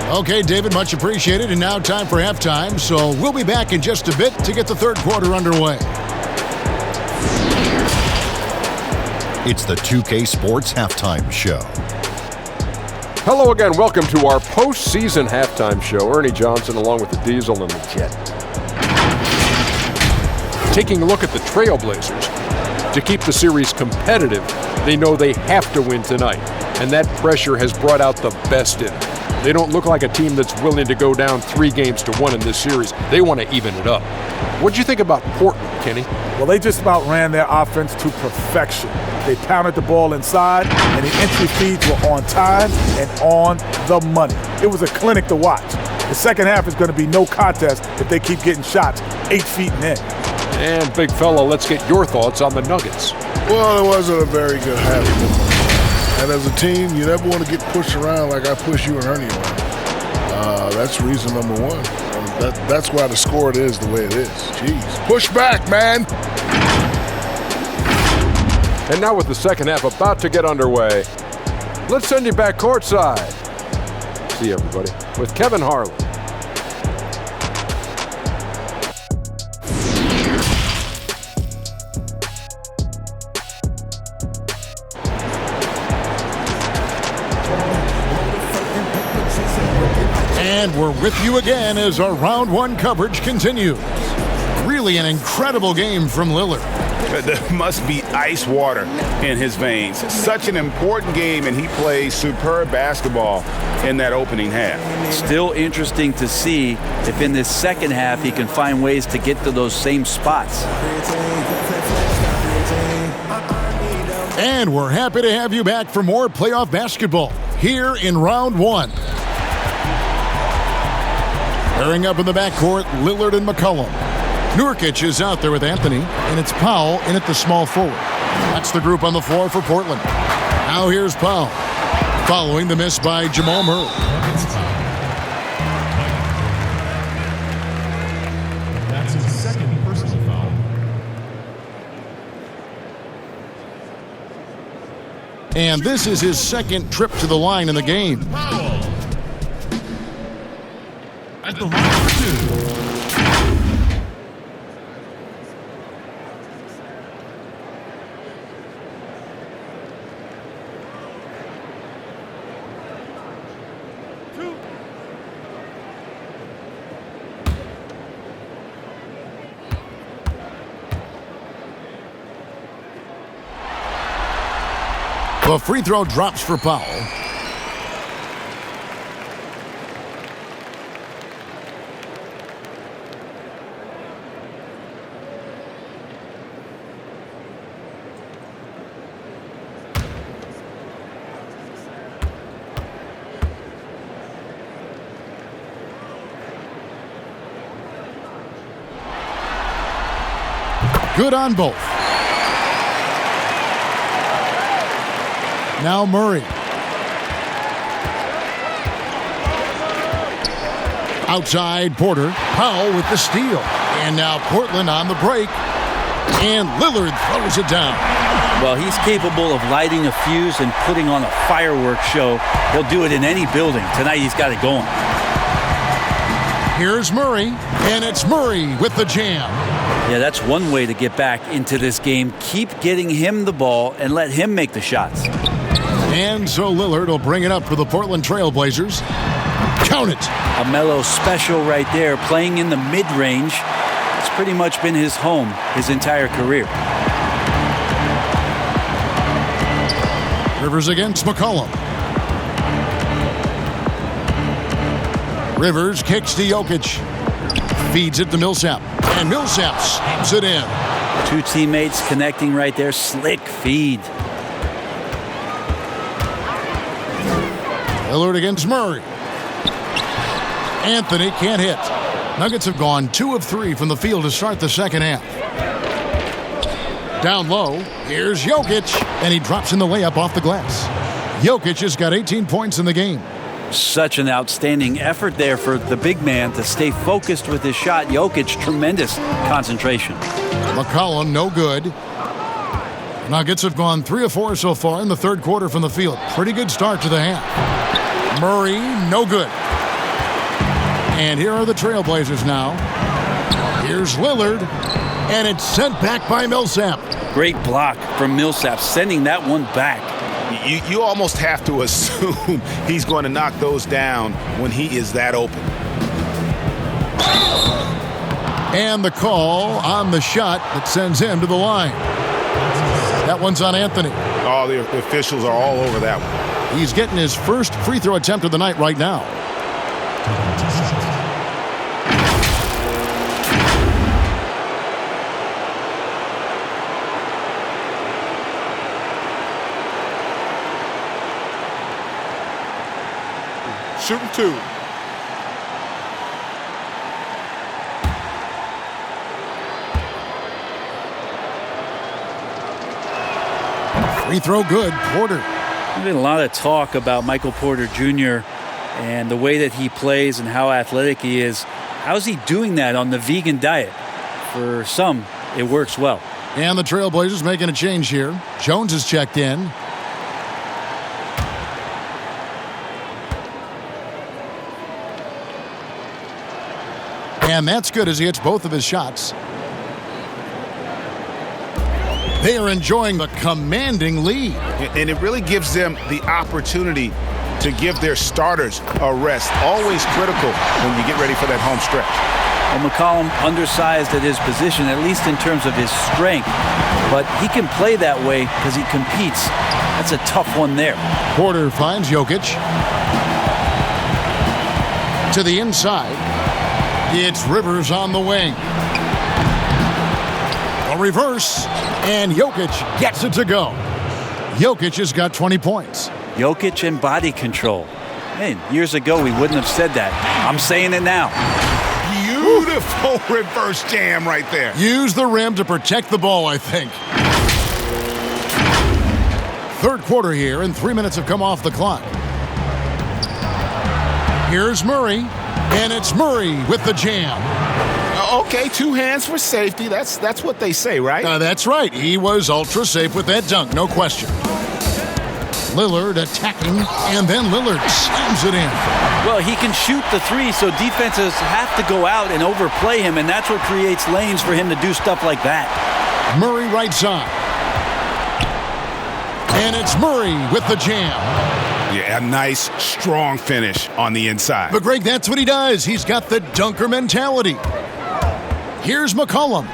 Okay, David, much appreciated. And now time for halftime. So we'll be back in just a bit to get the third quarter underway. It's the 2K Sports Halftime Show. Hello again. Welcome to our postseason halftime show. Ernie Johnson along with the Diesel and the Jet. Taking a look at the Trailblazers. To keep the series competitive, they know they have to win tonight. And that pressure has brought out the best in them. They don't look like a team that's willing to go down 3-1 in this series. They want to even it up. What'd you think about Portland, Kenny? Well, they just about ran their offense to perfection. They pounded the ball inside, and the entry feeds were on time and on the money. It was a clinic to watch. The second half is going to be no contest if they keep getting shots 8 feet and in. And, big fella, let's get your thoughts on the Nuggets. Well, it wasn't a very good half. And as a team, you never want to get pushed around like I pushed you and Ernie around. That's reason number one. That's why the score it is the way it is. Jeez. Push back, man. And now with the second half about to get underway, let's send you back courtside. See you, everybody, with Kevin Harlan. And we're with you again as our round one coverage continues. Really an incredible game from Lillard. There must be ice water in his veins. Such an important game, and he plays superb basketball in that opening half. Still interesting to see if in this second half he can find ways to get to those same spots. And we're happy to have you back for more playoff basketball here in round one. Pairing up in the backcourt, Lillard and McCollum. Nurkic is out there with Anthony, and it's Powell in at the small forward. That's the group on the floor for Portland. Now here's Powell, following the miss by Jamal Murray. That's his second personal foul. And this is his second trip to the line in the game. At the line for 2. The free throw drops for Powell. Good on both. Now Murray. Outside Porter. Powell with the steal. And now Portland on the break. And Lillard throws it down. Well, he's capable of lighting a fuse and putting on a fireworks show. He'll do it in any building. Tonight he's got it going. Here's Murray. And it's Murray with the jam. Yeah, that's one way to get back into this game. Keep getting him the ball and let him make the shots. And so Lillard will bring it up for the Portland Trail Blazers. Count it. A Melo special right there, playing in the mid-range. It's pretty much been his home his entire career. Rivers against McCollum. Rivers kicks to Jokic. Feeds it to Millsap. And Millsap slams it in. Two teammates connecting right there. Slick feed. Lillard against Murray. Anthony can't hit. Nuggets have gone 2 of 3 from the field to start the second half. Down low, here's Jokic, and he drops in the layup off the glass. Jokic has got 18 points in the game. Such an outstanding effort there for the big man to stay focused with his shot. Jokic, tremendous concentration. McCollum, no good. Nuggets have gone 3 of 4 so far in the third quarter from the field. Pretty good start to the half. Murray, no good. And here are the Trailblazers now. Here's Lillard, and it's sent back by Millsap. Great block from Millsap, sending that one back. You almost have to assume he's going to knock those down when he is that open. And the call on the shot that sends him to the line. That one's on Anthony. Oh, the officials are all over that one. He's getting his first free throw attempt of the night right now. Shooting 2. Free throw good, Porter. There's been a lot of talk about Michael Porter Jr. and the way that he plays and how athletic he is. How's he doing that on the vegan diet? For some, it works well. And the Trailblazers making a change here. Jones is checked in. And that's good as he hits both of his shots. They are enjoying the commanding lead. And it really gives them the opportunity to give their starters a rest. Always critical when you get ready for that home stretch. Well, McCollum undersized at his position, at least in terms of his strength. But he can play that way because he competes. That's a tough one there. Porter finds Jokic. To the inside. It's Rivers on the wing. A reverse, and Jokic gets it to go. Jokic has got 20 points. Jokic and body control. Hey, years ago we wouldn't have said that. I'm saying it now. Beautiful reverse jam right there. Use the rim to protect the ball, I think. third quarter here, and 3 minutes have come off the clock. Here's Murray, and it's Murray with the jam. Okay, 2 hands for safety. That's what they say, right? That's right. He was ultra safe with that dunk, no question. Lillard attacking, and then Lillard slams it in. Well, he can shoot the three, so defenses have to go out and overplay him, and that's what creates lanes for him to do stuff like that. Murray right side. And it's Murray with the jam. Yeah, a nice, strong finish on the inside. But, Greg, that's what he does. He's got the dunker mentality. Here's McCollum,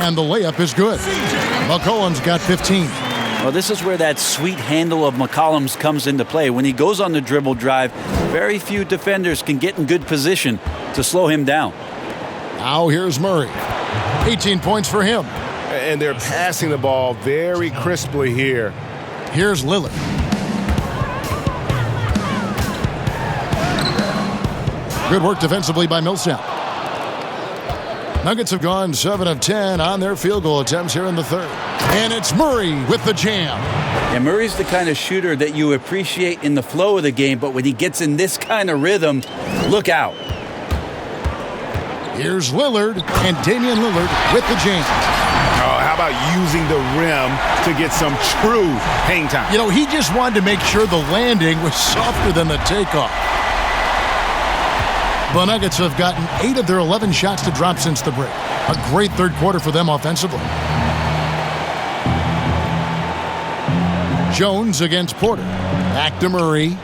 and the layup is good. McCollum's got 15. Well, this is where that sweet handle of McCollum's comes into play. When he goes on the dribble drive, very few defenders can get in good position to slow him down. Now here's Murray. 18 points for him. And they're passing the ball very crisply here. Here's Lillard. Good work defensively by Millsap. Nuggets have gone 7 of 10 on their field goal attempts here in the third. And it's Murray with the jam. And Murray's the kind of shooter that you appreciate in the flow of the game, but when he gets in this kind of rhythm, look out. Here's Lillard, and Damian Lillard with the jam. Oh, how about using the rim to get some true hang time? You know, he just wanted to make sure the landing was softer than the takeoff. The Nuggets have gotten 8 of their 11 shots to drop since the break. A great third quarter for them offensively. Jones against Porter. Back to Murray.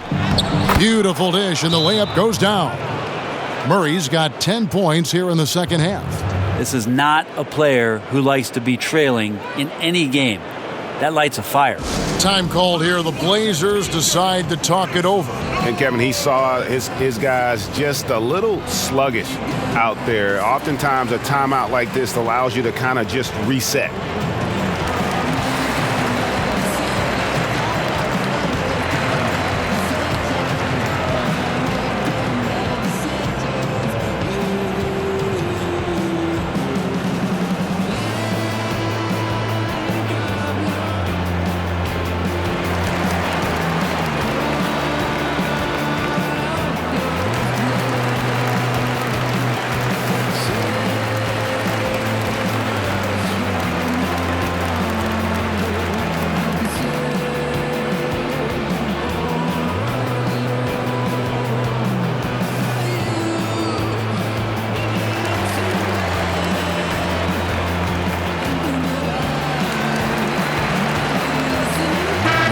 Beautiful dish, and the layup goes down. Murray's got 10 points here in the second half. This is not a player who likes to be trailing in any game. That lights a fire. Time called here. The Blazers decide to talk it over. And Kevin, he saw his guys just a little sluggish out there. Oftentimes a timeout like this allows you to kind of just reset.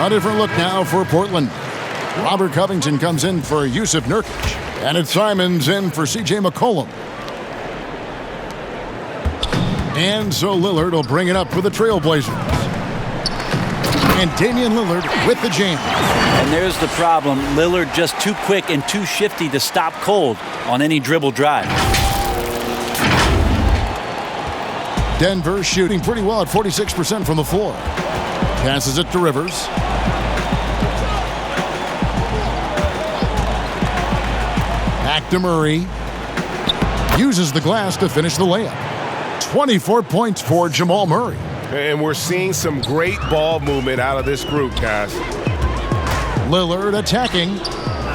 A different look now for Portland. Robert Covington comes in for Yusuf Nurkic. And it's Simons in for C.J. McCollum. And so Lillard will bring it up for the Trailblazers. And Damian Lillard with the jam. And there's the problem. Lillard just too quick and too shifty to stop cold on any dribble drive. Denver shooting pretty well at 46% from the floor. Passes it to Rivers. Back to Murray. Uses the glass to finish the layup. 24 points for Jamal Murray. And we're seeing some great ball movement out of this group, guys. Lillard attacking.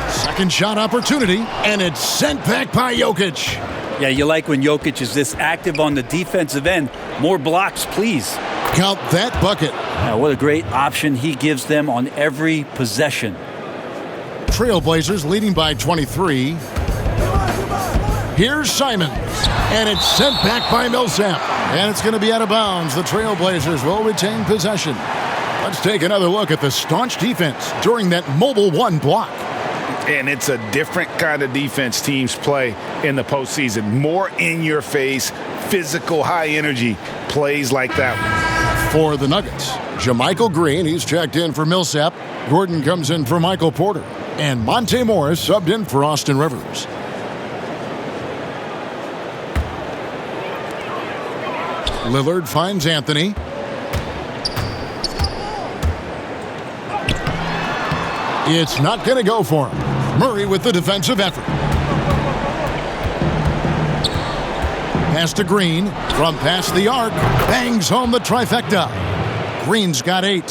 Second shot opportunity, and it's sent back by Jokic. Yeah, you like when Jokic is this active on the defensive end. More blocks, please. Count that bucket. Now, what a great option he gives them on every possession. Trailblazers leading by 23. Here's Simons, and it's sent back by Millsap. And it's going to be out of bounds. The Trailblazers will retain possession. Let's take another look at the staunch defense during that mobile one block. And it's a different kind of defense teams play in the postseason. More in-your-face, physical, high-energy plays like that one. For the Nuggets, JaMychal Green, he's checked in for Millsap. Gordon comes in for Michael Porter. And Monte Morris subbed in for Austin Rivers. Lillard finds Anthony. It's not going to go for him. Murray with the defensive effort. Pass to Green. From past the arc. Bangs home the trifecta. Green's got 8.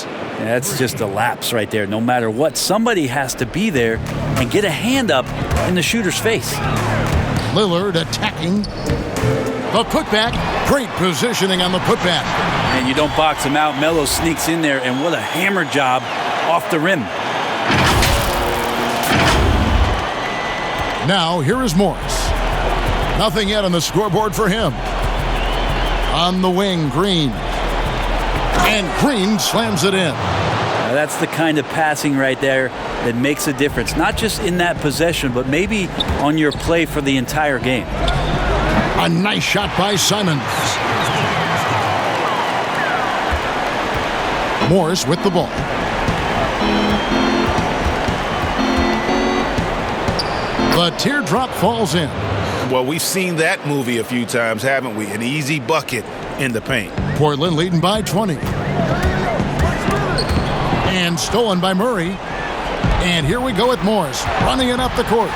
That's just a lapse right there. No matter what, somebody has to be there and get a hand up in the shooter's face. Lillard attacking. The putback. Great positioning on the putback. And you don't box him out. Melo sneaks in there, and what a hammer job off the rim. Now, here is Morris. Nothing yet on the scoreboard for him. On the wing, Green. And Green slams it in. Now that's the kind of passing right there that makes a difference. Not just in that possession, but maybe on your play for the entire game. A nice shot by Simons. Morris with the ball. The teardrop falls in. Well, we've seen that movie a few times, haven't we? An easy bucket in the paint. Portland leading by 20. And stolen by Murray. And here we go with Morris running it up the court.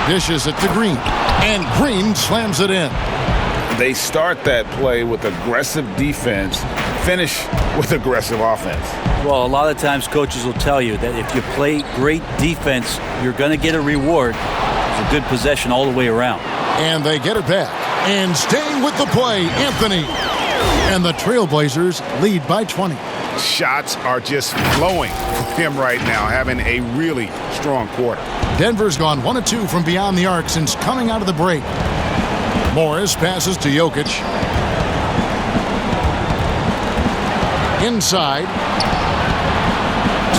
Dishes it to Green. And Green slams it in. They start that play with aggressive defense, finish with aggressive offense. Well, a lot of times coaches will tell you that if you play great defense, you're going to get a reward. It's a good possession all the way around. And they get it back. And staying with the play, Anthony. And the Trailblazers lead by 20. Shots are just flowing for him right now, having a really strong quarter. Denver's gone 1 of 2 from beyond the arc since coming out of the break. Morris passes to Jokic. Inside.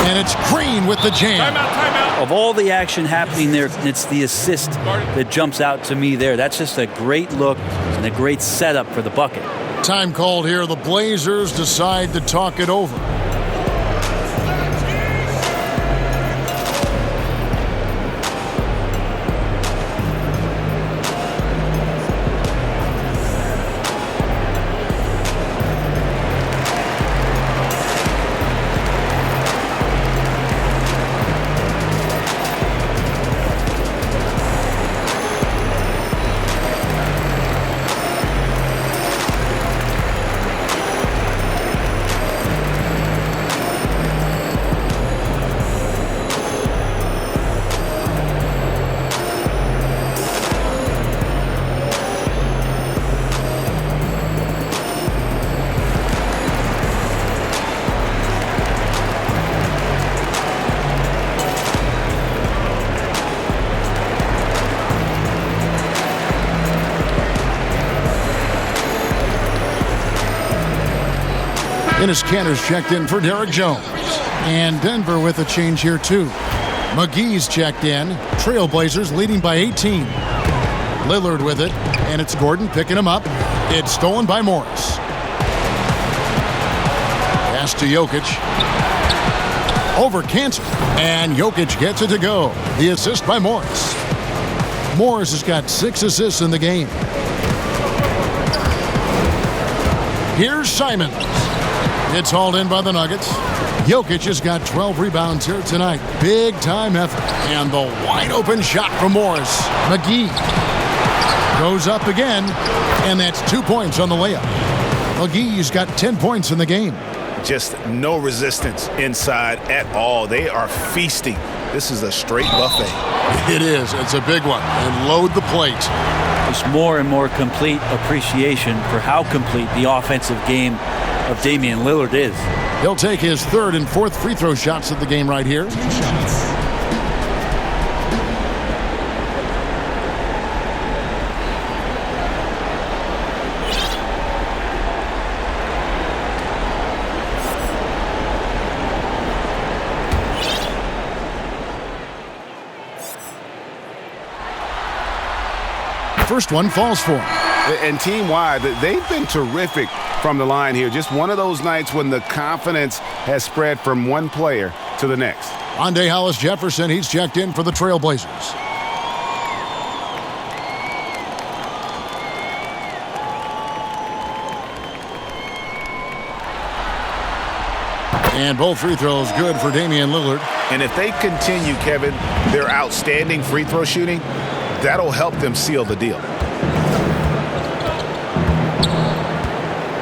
And it's Green with the jam. Timeout. Of all the action happening there, it's the assist that jumps out to me there. That's just a great look and a great setup for the bucket. Time called here. The Blazers decide to talk it over. Enes Kanter's checked in for Derek Jones. And Denver with a change here too. McGee's checked in. Trailblazers leading by 18. Lillard with it. And it's Gordon picking him up. It's stolen by Morris. Pass to Jokic. Over Kanter. And Jokic gets it to go. The assist by Morris. Morris has got 6 assists in the game. Here's Simons. It's hauled in by the Nuggets. Jokic has got 12 rebounds here tonight. Big time effort. And the wide open shot from Morris. McGee goes up again. And that's 2 points on the layup. McGee's got 10 points in the game. Just no resistance inside at all. They are feasting. This is a straight buffet. It is. It's a big one. And load the plate. Just more and more complete appreciation for how complete the offensive game of Damian Lillard is. He'll take his 3rd and 4th free throw shots of the game right here. First one falls for him. And team-wide, they've been terrific from the line here. Just one of those nights when the confidence has spread from one player to the next. Andre Hollis Jefferson, he's checked in for the Trailblazers. And both free throws good for Damian Lillard. And if they continue, Kevin, their outstanding free throw shooting, that'll help them seal the deal.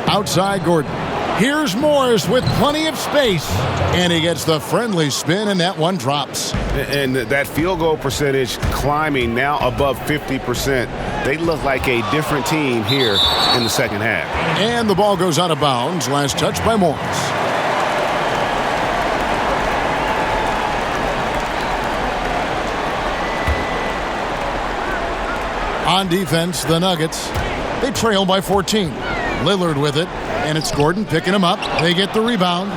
Outside Gordon. Here's Morris with plenty of space, and he gets the friendly spin, and that one drops. And that field goal percentage climbing now above 50%. They look like a different team here in the second half. And the ball goes out of bounds. Last touch by Morris. On defense, the Nuggets, they trail by 14. Lillard with it, and it's Gordon picking him up. They get the rebound.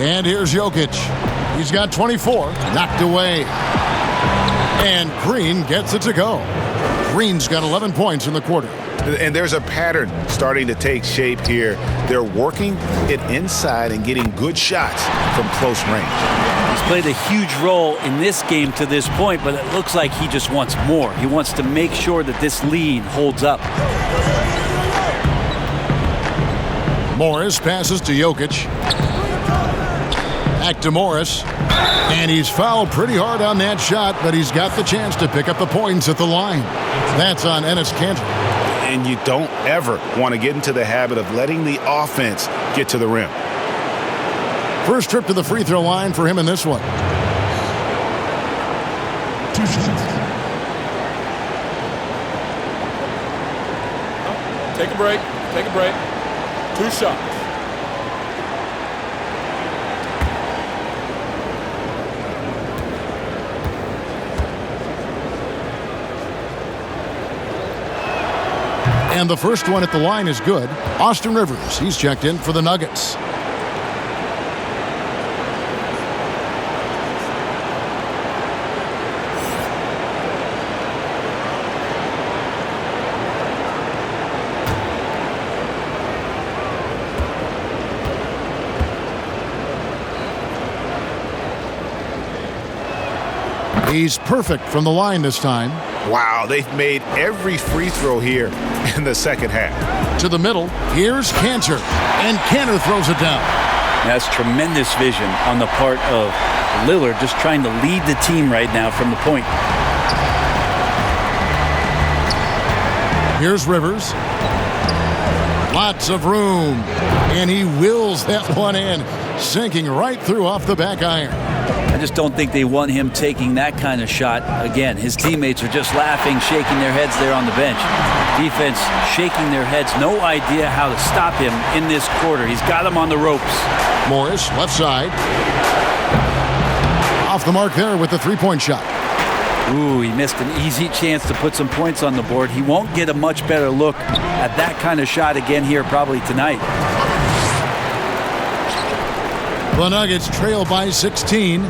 And here's Jokic. He's got 24, knocked away. And Green gets it to go. Green's got 11 points in the quarter. And there's a pattern starting to take shape here. They're working it inside and getting good shots from close range. He's played a huge role in this game to this point, but it looks like he just wants more. He wants to make sure that this lead holds up. Morris passes to Jokic. Back to Morris. And he's fouled pretty hard on that shot, but he's got the chance to pick up the points at the line. That's on Enes Kanter. And you don't ever want to get into the habit of letting the offense get to the rim. First trip to the free throw line for him in this one. Take a break. Take a break. 2 shots. And the first one at the line is good. Austin Rivers, he's checked in for the Nuggets. He's perfect from the line this time. Wow, they've made every free throw here in the second half. To the middle, here's Kanter, and Kanter throws it down. That's tremendous vision on the part of Lillard, just trying to lead the team right now from the point. Here's Rivers. Lots of room, and he wills that one in, sinking right through off the back iron. I just don't think they want him taking that kind of shot. Again, his teammates are just laughing, shaking their heads there on the bench. Defense shaking their heads, no idea how to stop him in this quarter. He's got him on the ropes. Morris, left side. Off the mark there with the three-point shot. Ooh, he missed an easy chance to put some points on the board. He won't get a much better look at that kind of shot again here probably tonight. The Nuggets trail by 16. The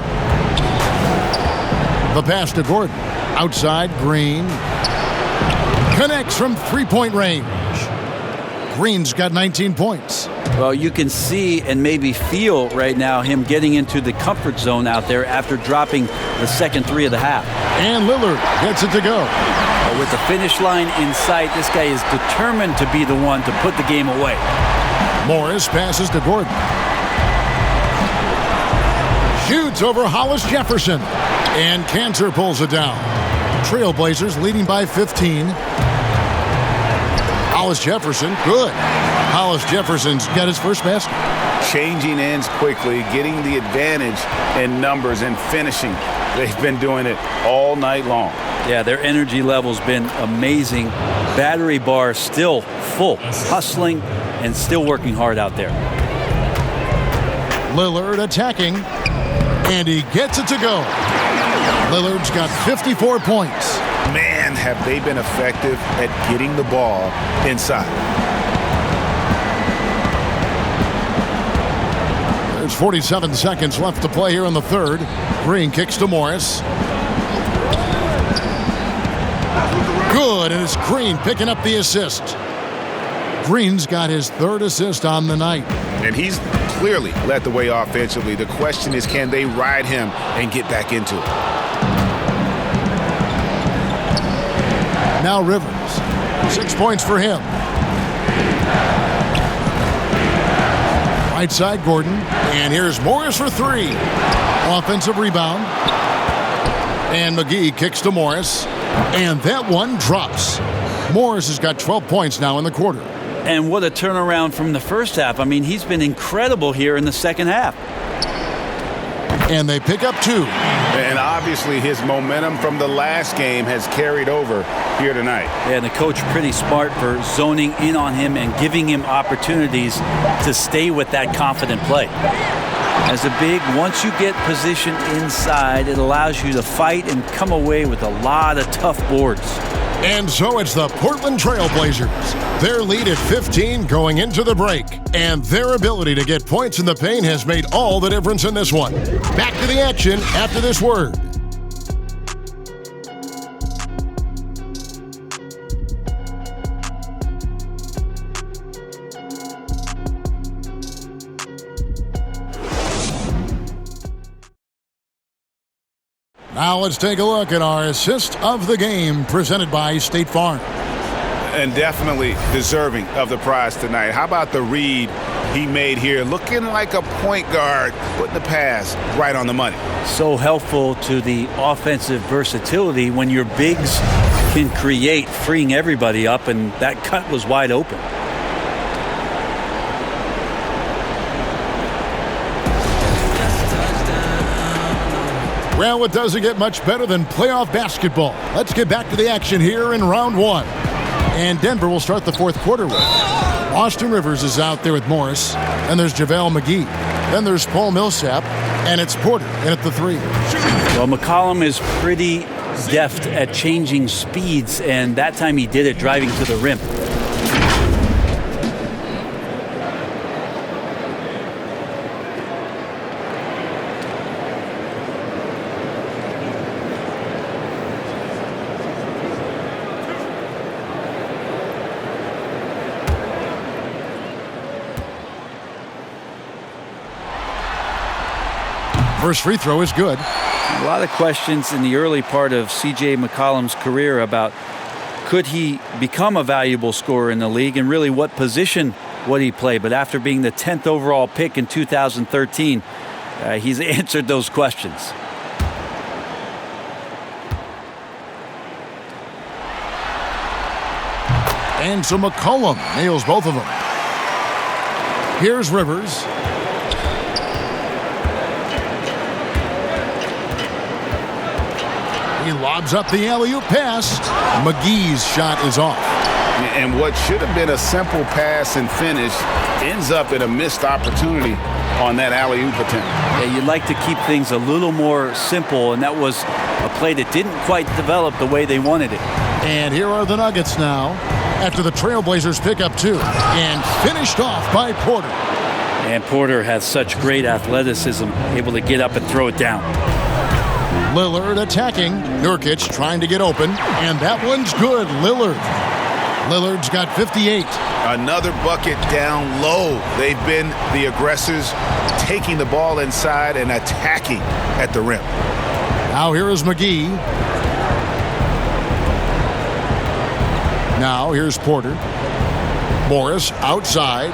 pass to Gordon. Outside, Green. Connects from three-point range. Green's got 19 points. Well, you can see and maybe feel right now him getting into the comfort zone out there after dropping the second three of the half. And Lillard gets it to go. But with the finish line in sight, this guy is determined to be the one to put the game away. Morris passes to Gordon. Shoots over Hollis Jefferson. And Kanter pulls it down. Trailblazers leading by 15. Hollis Jefferson, good. Hollis Jefferson's got his first basket. Changing ends quickly, getting the advantage in numbers and finishing. They've been doing it all night long. Yeah, their energy level's been amazing. Battery bar still full, hustling and still working hard out there. Lillard attacking, and he gets it to go. Lillard's got 54 points. Man, have they been effective at getting the ball inside. There's 47 seconds left to play here in the third. Green kicks to Morris. Good, and it's Green picking up the assist. Green's got his third assist on the night. And he's clearly led the way offensively. The question is, can they ride him and get back into it? Now Rivers. 6 points for him. Right side, Gordon. And here's Morris for three. Offensive rebound. And McGee kicks to Morris. And that one drops. Morris has got 12 points now in the quarter. And what a turnaround from the first half. I mean, he's been incredible here in the second half. And they pick up 2. And obviously his momentum from the last game has carried over here tonight. And the coach pretty smart for zoning in on him and giving him opportunities to stay with that confident play. As a big, once you get positioned inside, it allows you to fight and come away with a lot of tough boards. And so it's the Portland Trail Blazers. Their lead at 15 going into the break. And their ability to get points in the paint has made all the difference in this one. Back to the action after this word. Now let's take a look at our assist of the game presented by State Farm. And definitely deserving of the prize tonight. How about the read he made here? Looking like a point guard, putting the pass right on the money. So helpful to the offensive versatility when your bigs can create, freeing everybody up, and that cut was wide open. Well, it doesn't get much better than playoff basketball. Let's get back to the action here in round 1. And Denver will start the fourth quarter with. Austin Rivers is out there with Morris. And there's JaVale McGee. Then there's Paul Millsap. And it's Porter in at the 3. Well, McCollum is pretty deft at changing speeds, and that time he did it driving to the rim. First free throw is good. A lot of questions in the early part of C.J. McCollum's career about could he become a valuable scorer in the league and really what position would he play. But after being the 10th overall pick in 2013, he's answered those questions. And so McCollum nails both of them. Here's Rivers. He lobs up the alley-oop pass. McGee's shot is off. And what should have been a simple pass and finish ends up in a missed opportunity on that alley-oop attempt. Yeah, you'd like to keep things a little more simple, and that was a play that didn't quite develop the way they wanted it. And here are the Nuggets now after the Trailblazers pick up 2 and finished off by Porter. And Porter has such great athleticism, able to get up and throw it down. Lillard attacking. Nurkic trying to get open. And that one's good. Lillard's got 58. Another bucket down low. They've been the aggressors, taking the ball inside and attacking at the rim. Now here is McGee. Now here's Porter. Morris outside.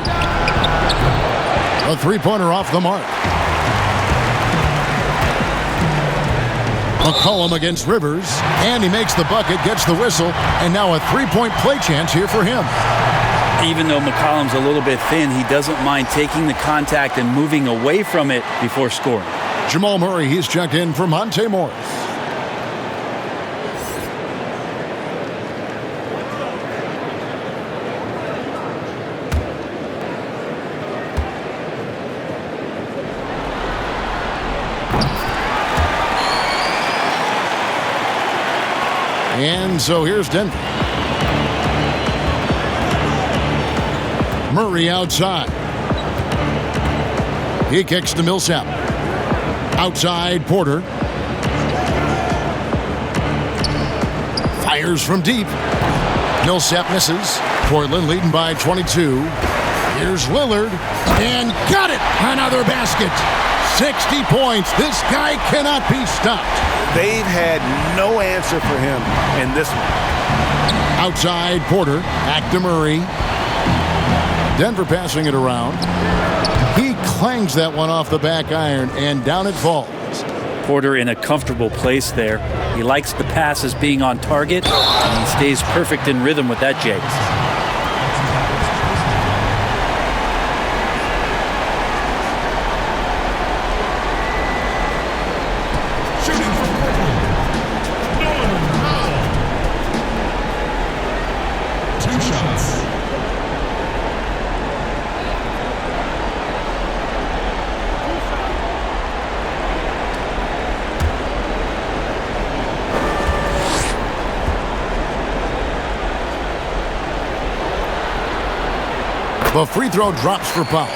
A three-pointer off the mark. McCollum against Rivers, and he makes the bucket, gets the whistle, and now a three-point play chance here for him. Even though McCollum's a little bit thin, he doesn't mind taking the contact and moving away from it before scoring. Jamal Murray, he's checked in for Monte Morris. And so here's Denver. Murray outside. He kicks to Millsap. Outside, Porter. Fires from deep. Millsap misses. Portland leading by 22. Here's Lillard. And got it! Another basket. 60 points. This guy cannot be stopped. They've had no answer for him in this one. Outside, Porter. Back to Murray. Denver passing it around. He clangs that one off the back iron, and down it falls. Porter in a comfortable place there. He likes the passes being on target, and he stays perfect in rhythm with that, Jake. The free throw drops for Powell.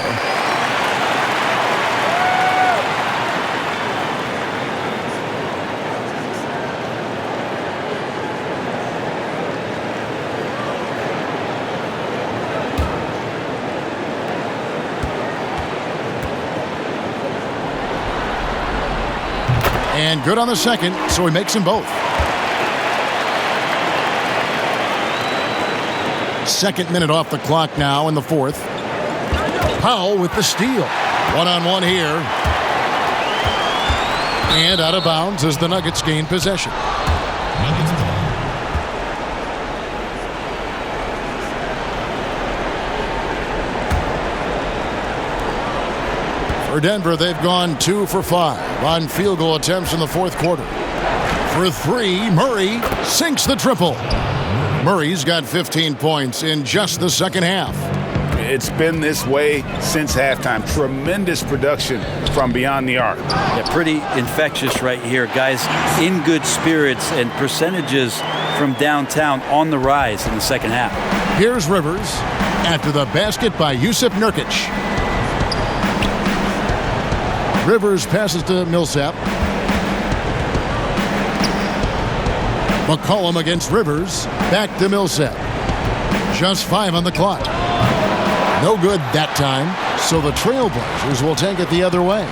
And good on the second, so he makes them both. Second minute off the clock now in the fourth. Powell with the steal. One-on-one here. And out of bounds as the Nuggets gain possession. For Denver, they've gone 2 for 5 on field goal attempts in the fourth quarter. For 3, Murray sinks the triple. Murray's got 15 points in just the second half. It's been this way since halftime. Tremendous production from beyond the arc. Yeah, pretty infectious right here. Guys in good spirits and percentages from downtown on the rise in the second half. Here's Rivers after the basket by Jusuf Nurkic. Rivers passes to Millsap. McCollum against Rivers. Back to Millsap. Just 5 on the clock. No good that time, so the Trailblazers will take it the other way.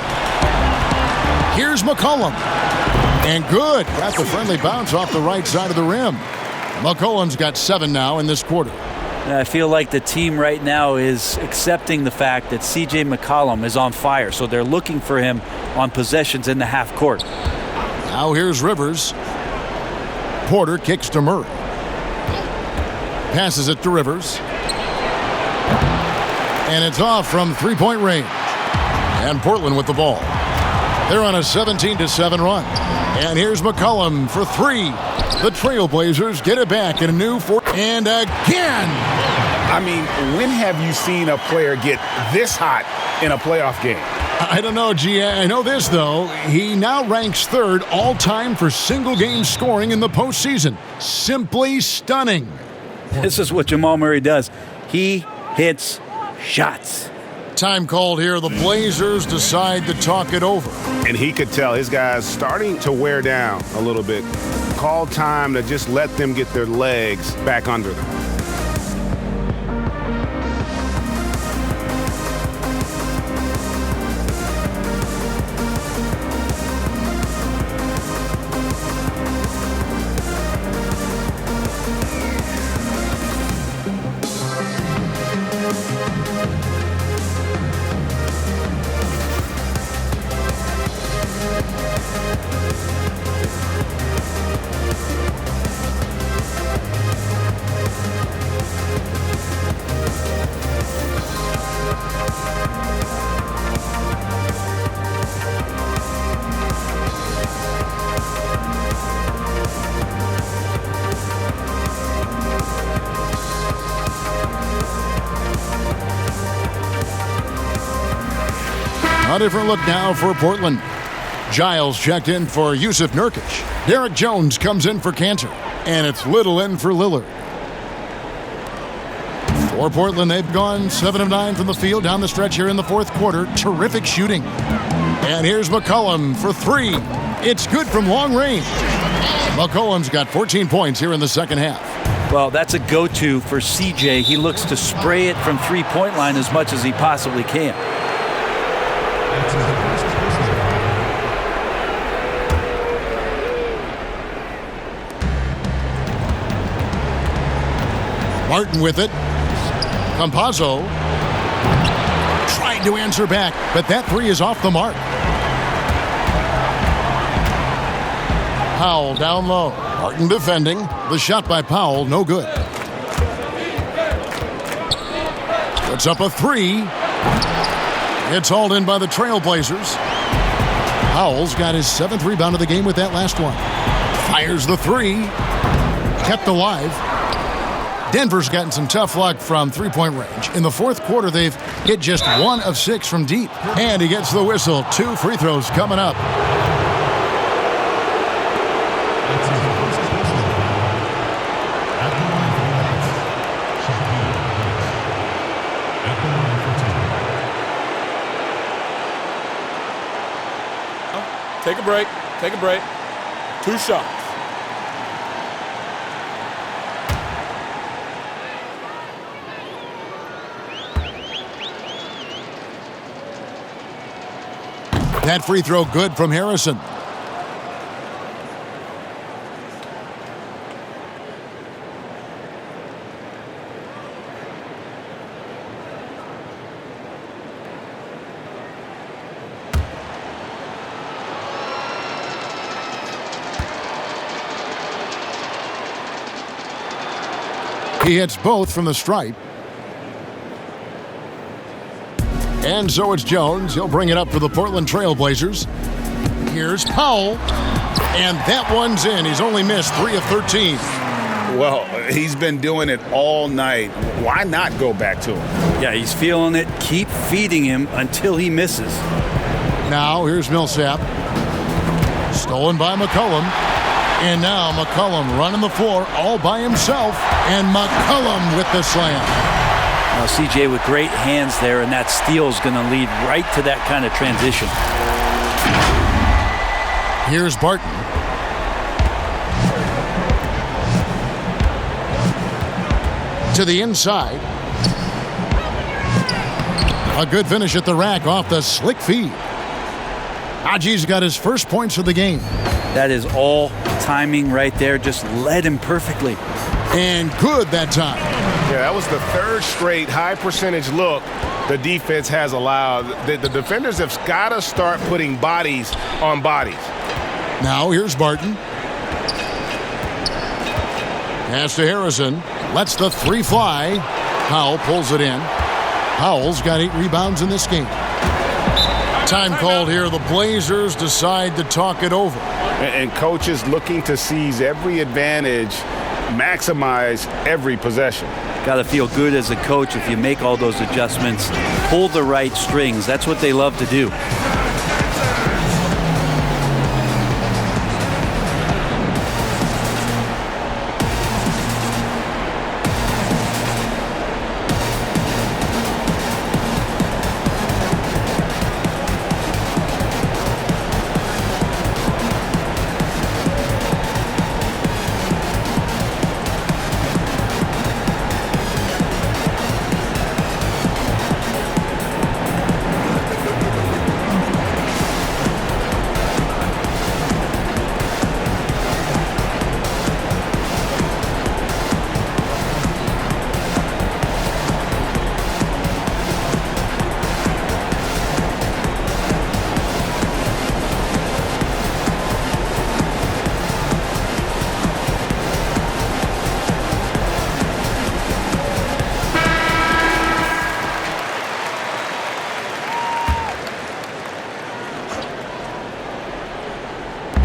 Here's McCollum. And good. Got the friendly bounce off the right side of the rim. McCollum's got 7 now in this quarter. I feel like the team right now is accepting the fact that C.J. McCollum is on fire, so they're looking for him on possessions in the half court. Now here's Rivers. Porter kicks to Murray. Passes it to Rivers. And it's off from three-point range. And Portland with the ball. They're on a 17-7 run. And here's McCollum for 3. The Trailblazers get it back in a new 4. And again! I mean, when have you seen a player get this hot in a playoff game? I don't know, G. I know this, though. He now ranks 3rd all-time for single-game scoring in the postseason. Simply stunning. This is what Jamal Murray does. He hits shots. Time called here. The Blazers decide to talk it over. And he could tell his guys starting to wear down a little bit. Called time to just let them get their legs back under them. A different look now for Portland. Giles checked in for Jusuf Nurkic. Derek Jones comes in for Cantor. And it's Little in for Lillard. For Portland, they've gone 7 of 9 from the field down the stretch here in the fourth quarter. Terrific shooting. And here's McCollum for 3. It's good from long range. McCollum's got 14 points here in the second half. Well, that's a go-to for CJ. He looks to spray it from three-point line as much as he possibly can. Martin with it. Campazzo tried to answer back, but that 3 is off the mark. Powell down low. Barton defending. The shot by Powell, no good. Puts up a three. It's hauled in by the Trailblazers. Powell's got his 7th rebound of the game with that last one. Fires the three. Kept alive. Denver's gotten some tough luck from three-point range. In the fourth quarter, they've hit just 1 of 6 from deep. And he gets the whistle. 2 free throws coming up. Take a break. Take a break. 2 shots. That free throw good from Harrison. He hits both from the stripe. And so it's Jones. He'll bring it up for the Portland Trailblazers. Here's Powell. And that one's in. He's only missed 3 of 13. Well, he's been doing it all night. Why not go back to him? Yeah, he's feeling it. Keep feeding him until he misses. Now here's Millsap. Stolen by McCollum. And now McCollum running the floor all by himself. And McCollum with the slam. Now, CJ with great hands there, and that steal is going to lead right to that kind of transition. Here's Barton. To the inside. A good finish at the rack off the slick feed. Haji's got his first points of the game. That is all timing right there. Just led him perfectly. And good that time. Yeah, that was the 3rd straight high percentage look the defense has allowed. The defenders have got to start putting bodies on bodies. Now here's Barton. Pass to Harrison. Lets the three fly. Powell pulls it in. Powell's got 8 rebounds in this game. Time called here. The Blazers decide to talk it over. And coaches looking to seize every advantage, maximize every possession. Got to feel good as a coach if you make all those adjustments, pull the right strings. That's what they love to do.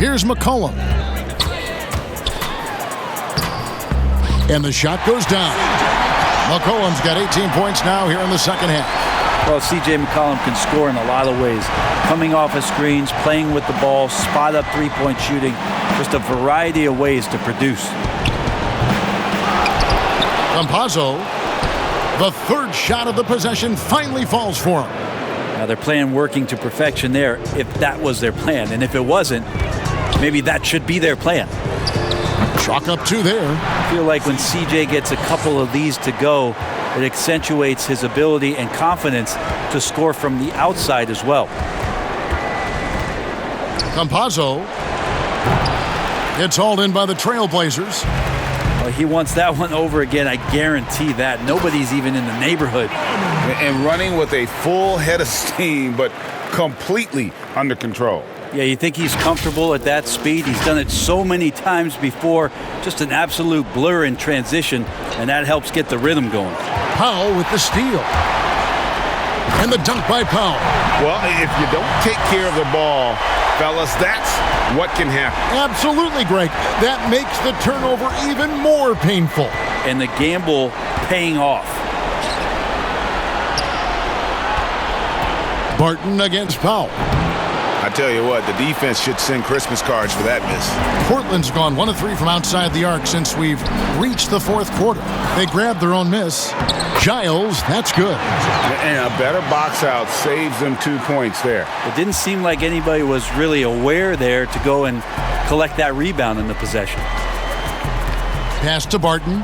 Here's McCollum. And the shot goes down. McCollum's got 18 points now here in the second half. Well, C.J. McCollum can score in a lot of ways. Coming off of screens, playing with the ball, spot up three-point shooting. Just a variety of ways to produce. Campazzo, the 3rd shot of the possession, finally falls for him. Now they're playing working to perfection there if that was their plan. And if it wasn't, maybe that should be their plan. Chalk up 2 there. I feel like when CJ gets a couple of these to go, it accentuates his ability and confidence to score from the outside as well. Campazzo gets hauled in by the Trailblazers. Well, he wants that one over again. I guarantee that. Nobody's even in the neighborhood. And running with a full head of steam, but completely under control. Yeah, you think he's comfortable at that speed? He's done it so many times before. Just an absolute blur in transition, and that helps get the rhythm going. Powell with the steal. And the dunk by Powell. Well, if you don't take care of the ball, fellas, that's what can happen. Absolutely, Greg. That makes the turnover even more painful. And the gamble paying off. Barton against Powell. I tell you what, the defense should send Christmas cards for that miss. Portland's gone 1 of 3 from outside the arc since we've reached the fourth quarter. They grabbed their own miss. Giles, that's good. And a better box out saves them 2 points there. It didn't seem like anybody was really aware there to go and collect that rebound in the possession. Pass to Barton.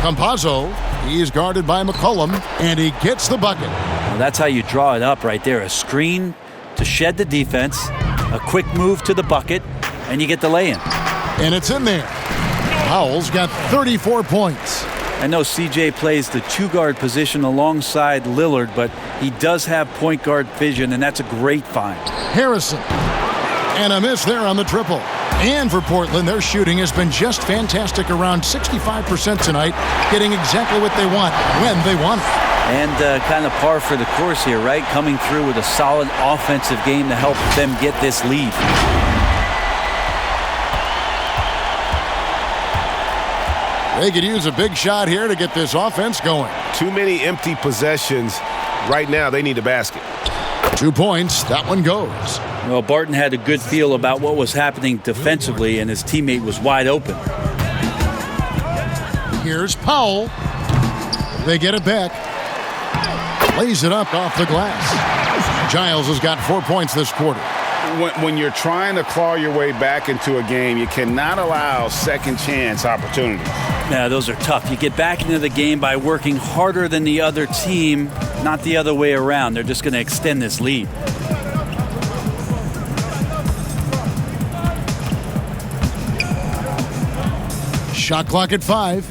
Campazzo, he's guarded by McCollum, and he gets the bucket. Well, that's how you draw it up right there. A screen to shed the defense, a quick move to the bucket, and you get the lay-in. And it's in there. Powell's got 34 points. I know CJ plays the 2-guard position alongside Lillard, but he does have point guard vision, and that's a great find. Harrison. And a miss there on the triple. And for Portland, their shooting has been just fantastic, around 65% tonight, getting exactly what they want when they want it. And kind of par for the course here, right? Coming through with a solid offensive game to help them get this lead. They could use a big shot here to get this offense going. Too many empty possessions. Right now, they need a basket. 2 points. That one goes. Well, Barton had a good feel about what was happening defensively, and his teammate was wide open. Here's Powell. They get it back. Lays it up off the glass. Giles has got 4 points this quarter. When you're trying to claw your way back into a game, you cannot allow second chance opportunities. Yeah, those are tough. You get back into the game by working harder than the other team, not the other way around. They're just going to extend this lead. Shot clock at 5.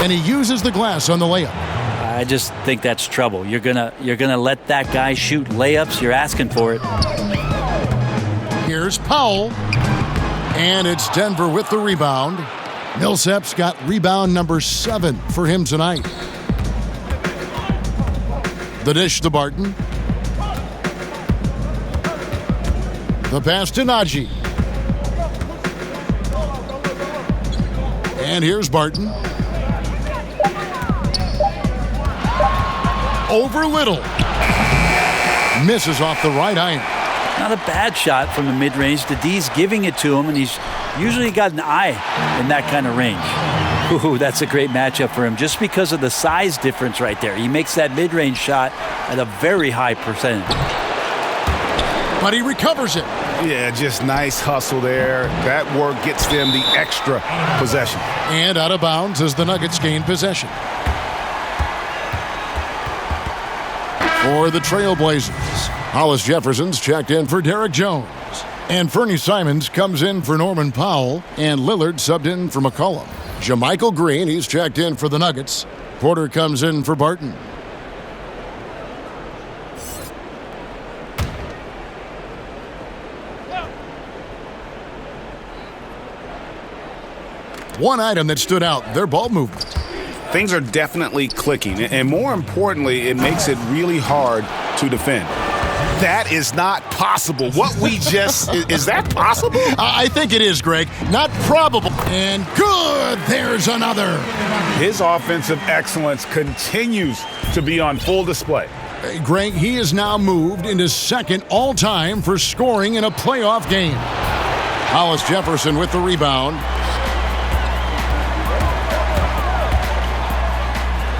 And he uses the glass on the layup. I just think that's trouble. You're gonna let that guy shoot layups. You're asking for it. Here's Powell. And it's Denver with the rebound. Millsap's got rebound number 7 for him tonight. The dish to Barton. The pass to Najee. And here's Barton. Over Little. Misses off the right iron. Not a bad shot from the mid-range. The D's giving it to him, and he's usually got an eye in that kind of range. Ooh, that's a great matchup for him just because of the size difference right there. He makes that mid-range shot at a very high percentage. But he recovers it. Yeah, just nice hustle there. That work gets them the extra possession. And out of bounds as the Nuggets gain possession. For the Trailblazers, Hollis Jefferson's checked in for Derek Jones. And Fernie Simons comes in for Norman Powell. And Lillard subbed in for McCollum. Jamichael Green, he's checked in for the Nuggets. Porter comes in for Barton. One item that stood out, their ball movement. Things are definitely clicking, and more importantly, it makes it really hard to defend. That is not possible. What we just, is that possible? I think it is, Greg. Not probable. And good, there's another. His offensive excellence continues to be on full display. Greg, he is now moved into second all-time for scoring in a playoff game. Hollis Jefferson with the rebound.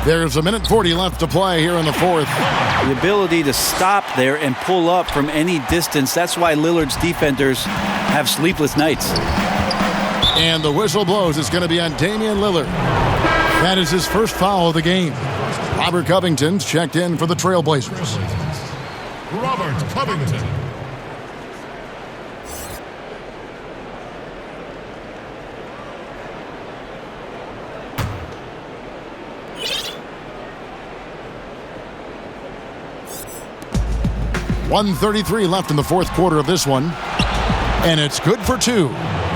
There's 1:40 left to play here in the fourth. The ability to stop there and pull up from any distance, that's why Lillard's defenders have sleepless nights. And the whistle blows. It's going to be on Damian Lillard. That is his first foul of the game. Robert Covington's checked in for the Trailblazers. Robert Covington. 1:33 left in the fourth quarter of this one. And it's good for 2.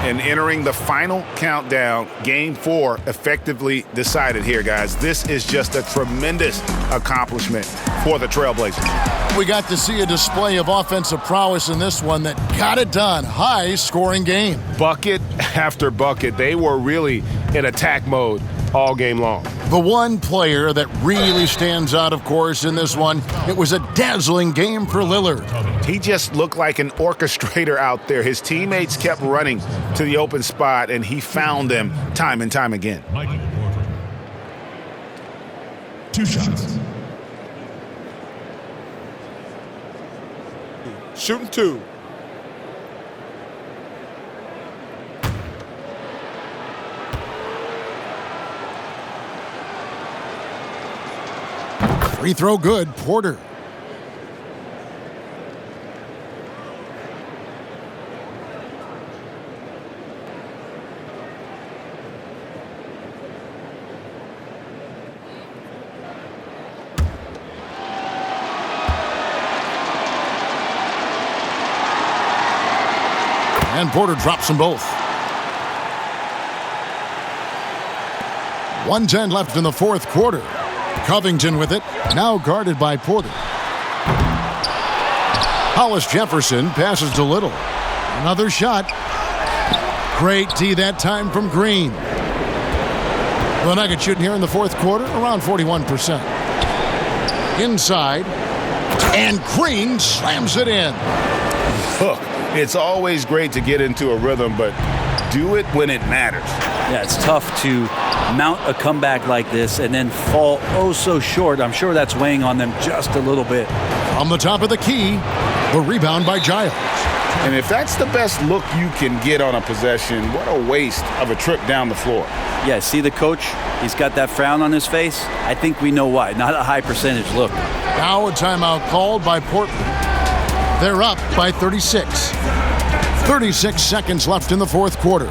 And entering the final countdown, Game 4 effectively decided here, guys. This is just a tremendous accomplishment for the Trailblazers. We got to see a display of offensive prowess in this one that got it done. High-scoring game. Bucket after bucket. They were really in attack mode all game long. The one player that really stands out, of course, in this one, it was a dazzling game for Lillard. He just looked like an orchestrator out there. His teammates kept running to the open spot, and he found them time and time again. 2 shots. Shooting 2. Free throw good, Porter. And Porter drops them both. 1:10 left in the fourth quarter. Covington with it, now guarded by Porter. Hollis Jefferson passes to Little. Another shot. Great D that time from Green. The Nuggets shooting here in the fourth quarter, around 41%. Inside, and Green slams it in. Look, it's always great to get into a rhythm, but do it when it matters. Yeah, it's tough to mount a comeback like this and then fall oh so short. I'm sure that's weighing on them just a little bit. On the top of the key, the rebound by Giles. And if that's the best look you can get on a possession, what a waste of a trip down the floor. Yeah, see the coach? He's got that frown on his face. I think we know why. Not a high percentage look. Now a timeout called by Portland. They're up by 36. 36 seconds left in the fourth quarter.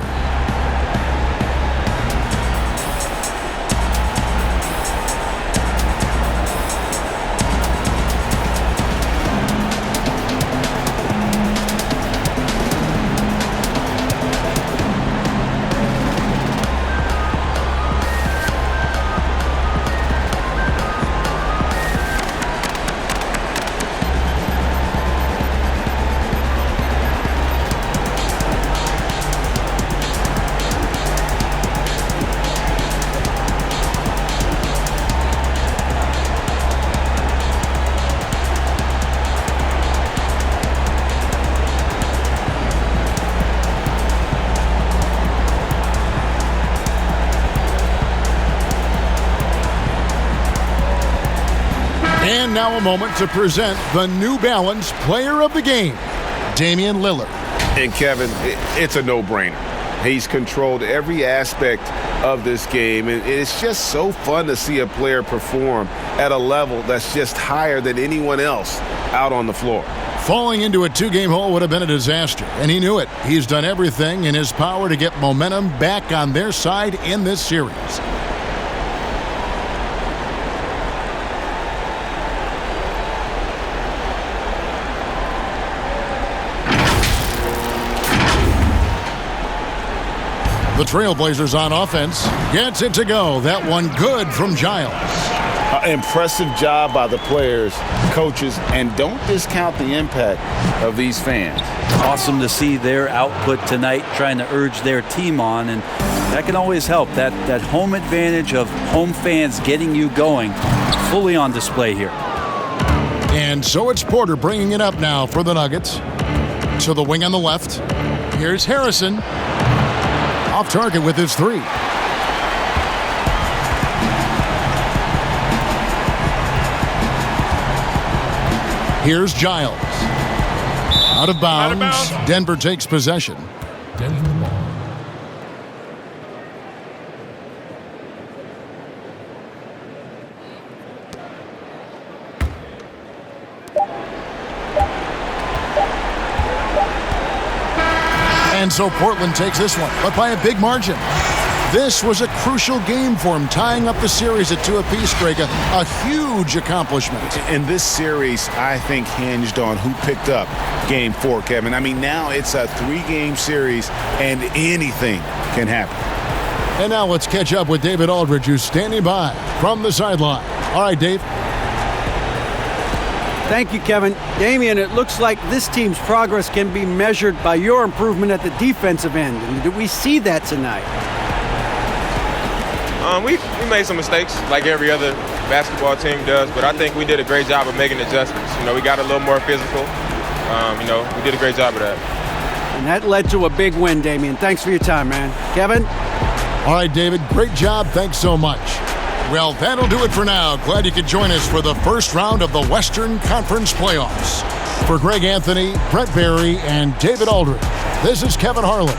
And now a moment to present the New Balance Player of the Game, Damian Lillard. And Kevin, it's a no-brainer. He's controlled every aspect of this game, and it's just so fun to see a player perform at a level that's just higher than anyone else out on the floor. Falling into a two-game hole would have been a disaster, and he knew it. He's done everything in his power to get momentum back on their side in this series. The Trailblazers on offense. Gets it to go. That one good from Giles. Impressive job by the players, coaches, and don't discount the impact of these fans. Awesome to see their output tonight, trying to urge their team on, and that can always help. That home advantage of home fans getting you going, fully on display here. And so it's Porter bringing it up now for the Nuggets. To the wing on the left. Here's Harrison. Off target with his three. Here's Giles. Out of bounds. Denver takes possession. And so Portland takes this one, but by a big margin. This was a crucial game for him, tying up the series at 2 apiece, Greg. A huge accomplishment. And this series, I think, hinged on who picked up Game 4, Kevin. I mean, now it's a 3-game series, and anything can happen. And now let's catch up with David Aldridge, who's standing by from the sideline. All right, Dave. Thank you, Kevin. Damian, it looks like this team's progress can be measured by your improvement at the defensive end. And do we see that tonight? We made some mistakes like every other basketball team does, but I think we did a great job of making adjustments. We got a little more physical. We did a great job of that. And that led to a big win, Damian. Thanks for your time, man. Kevin? All right, David, great job. Thanks so much. Well, that'll do it for now. Glad you could join us for the first round of the Western Conference Playoffs. For Greg Anthony, Brett Barry, and David Aldridge, this is Kevin Harlan.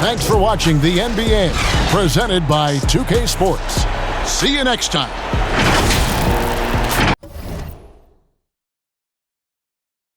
Thanks for watching the NBA, presented by 2K Sports. See you next time.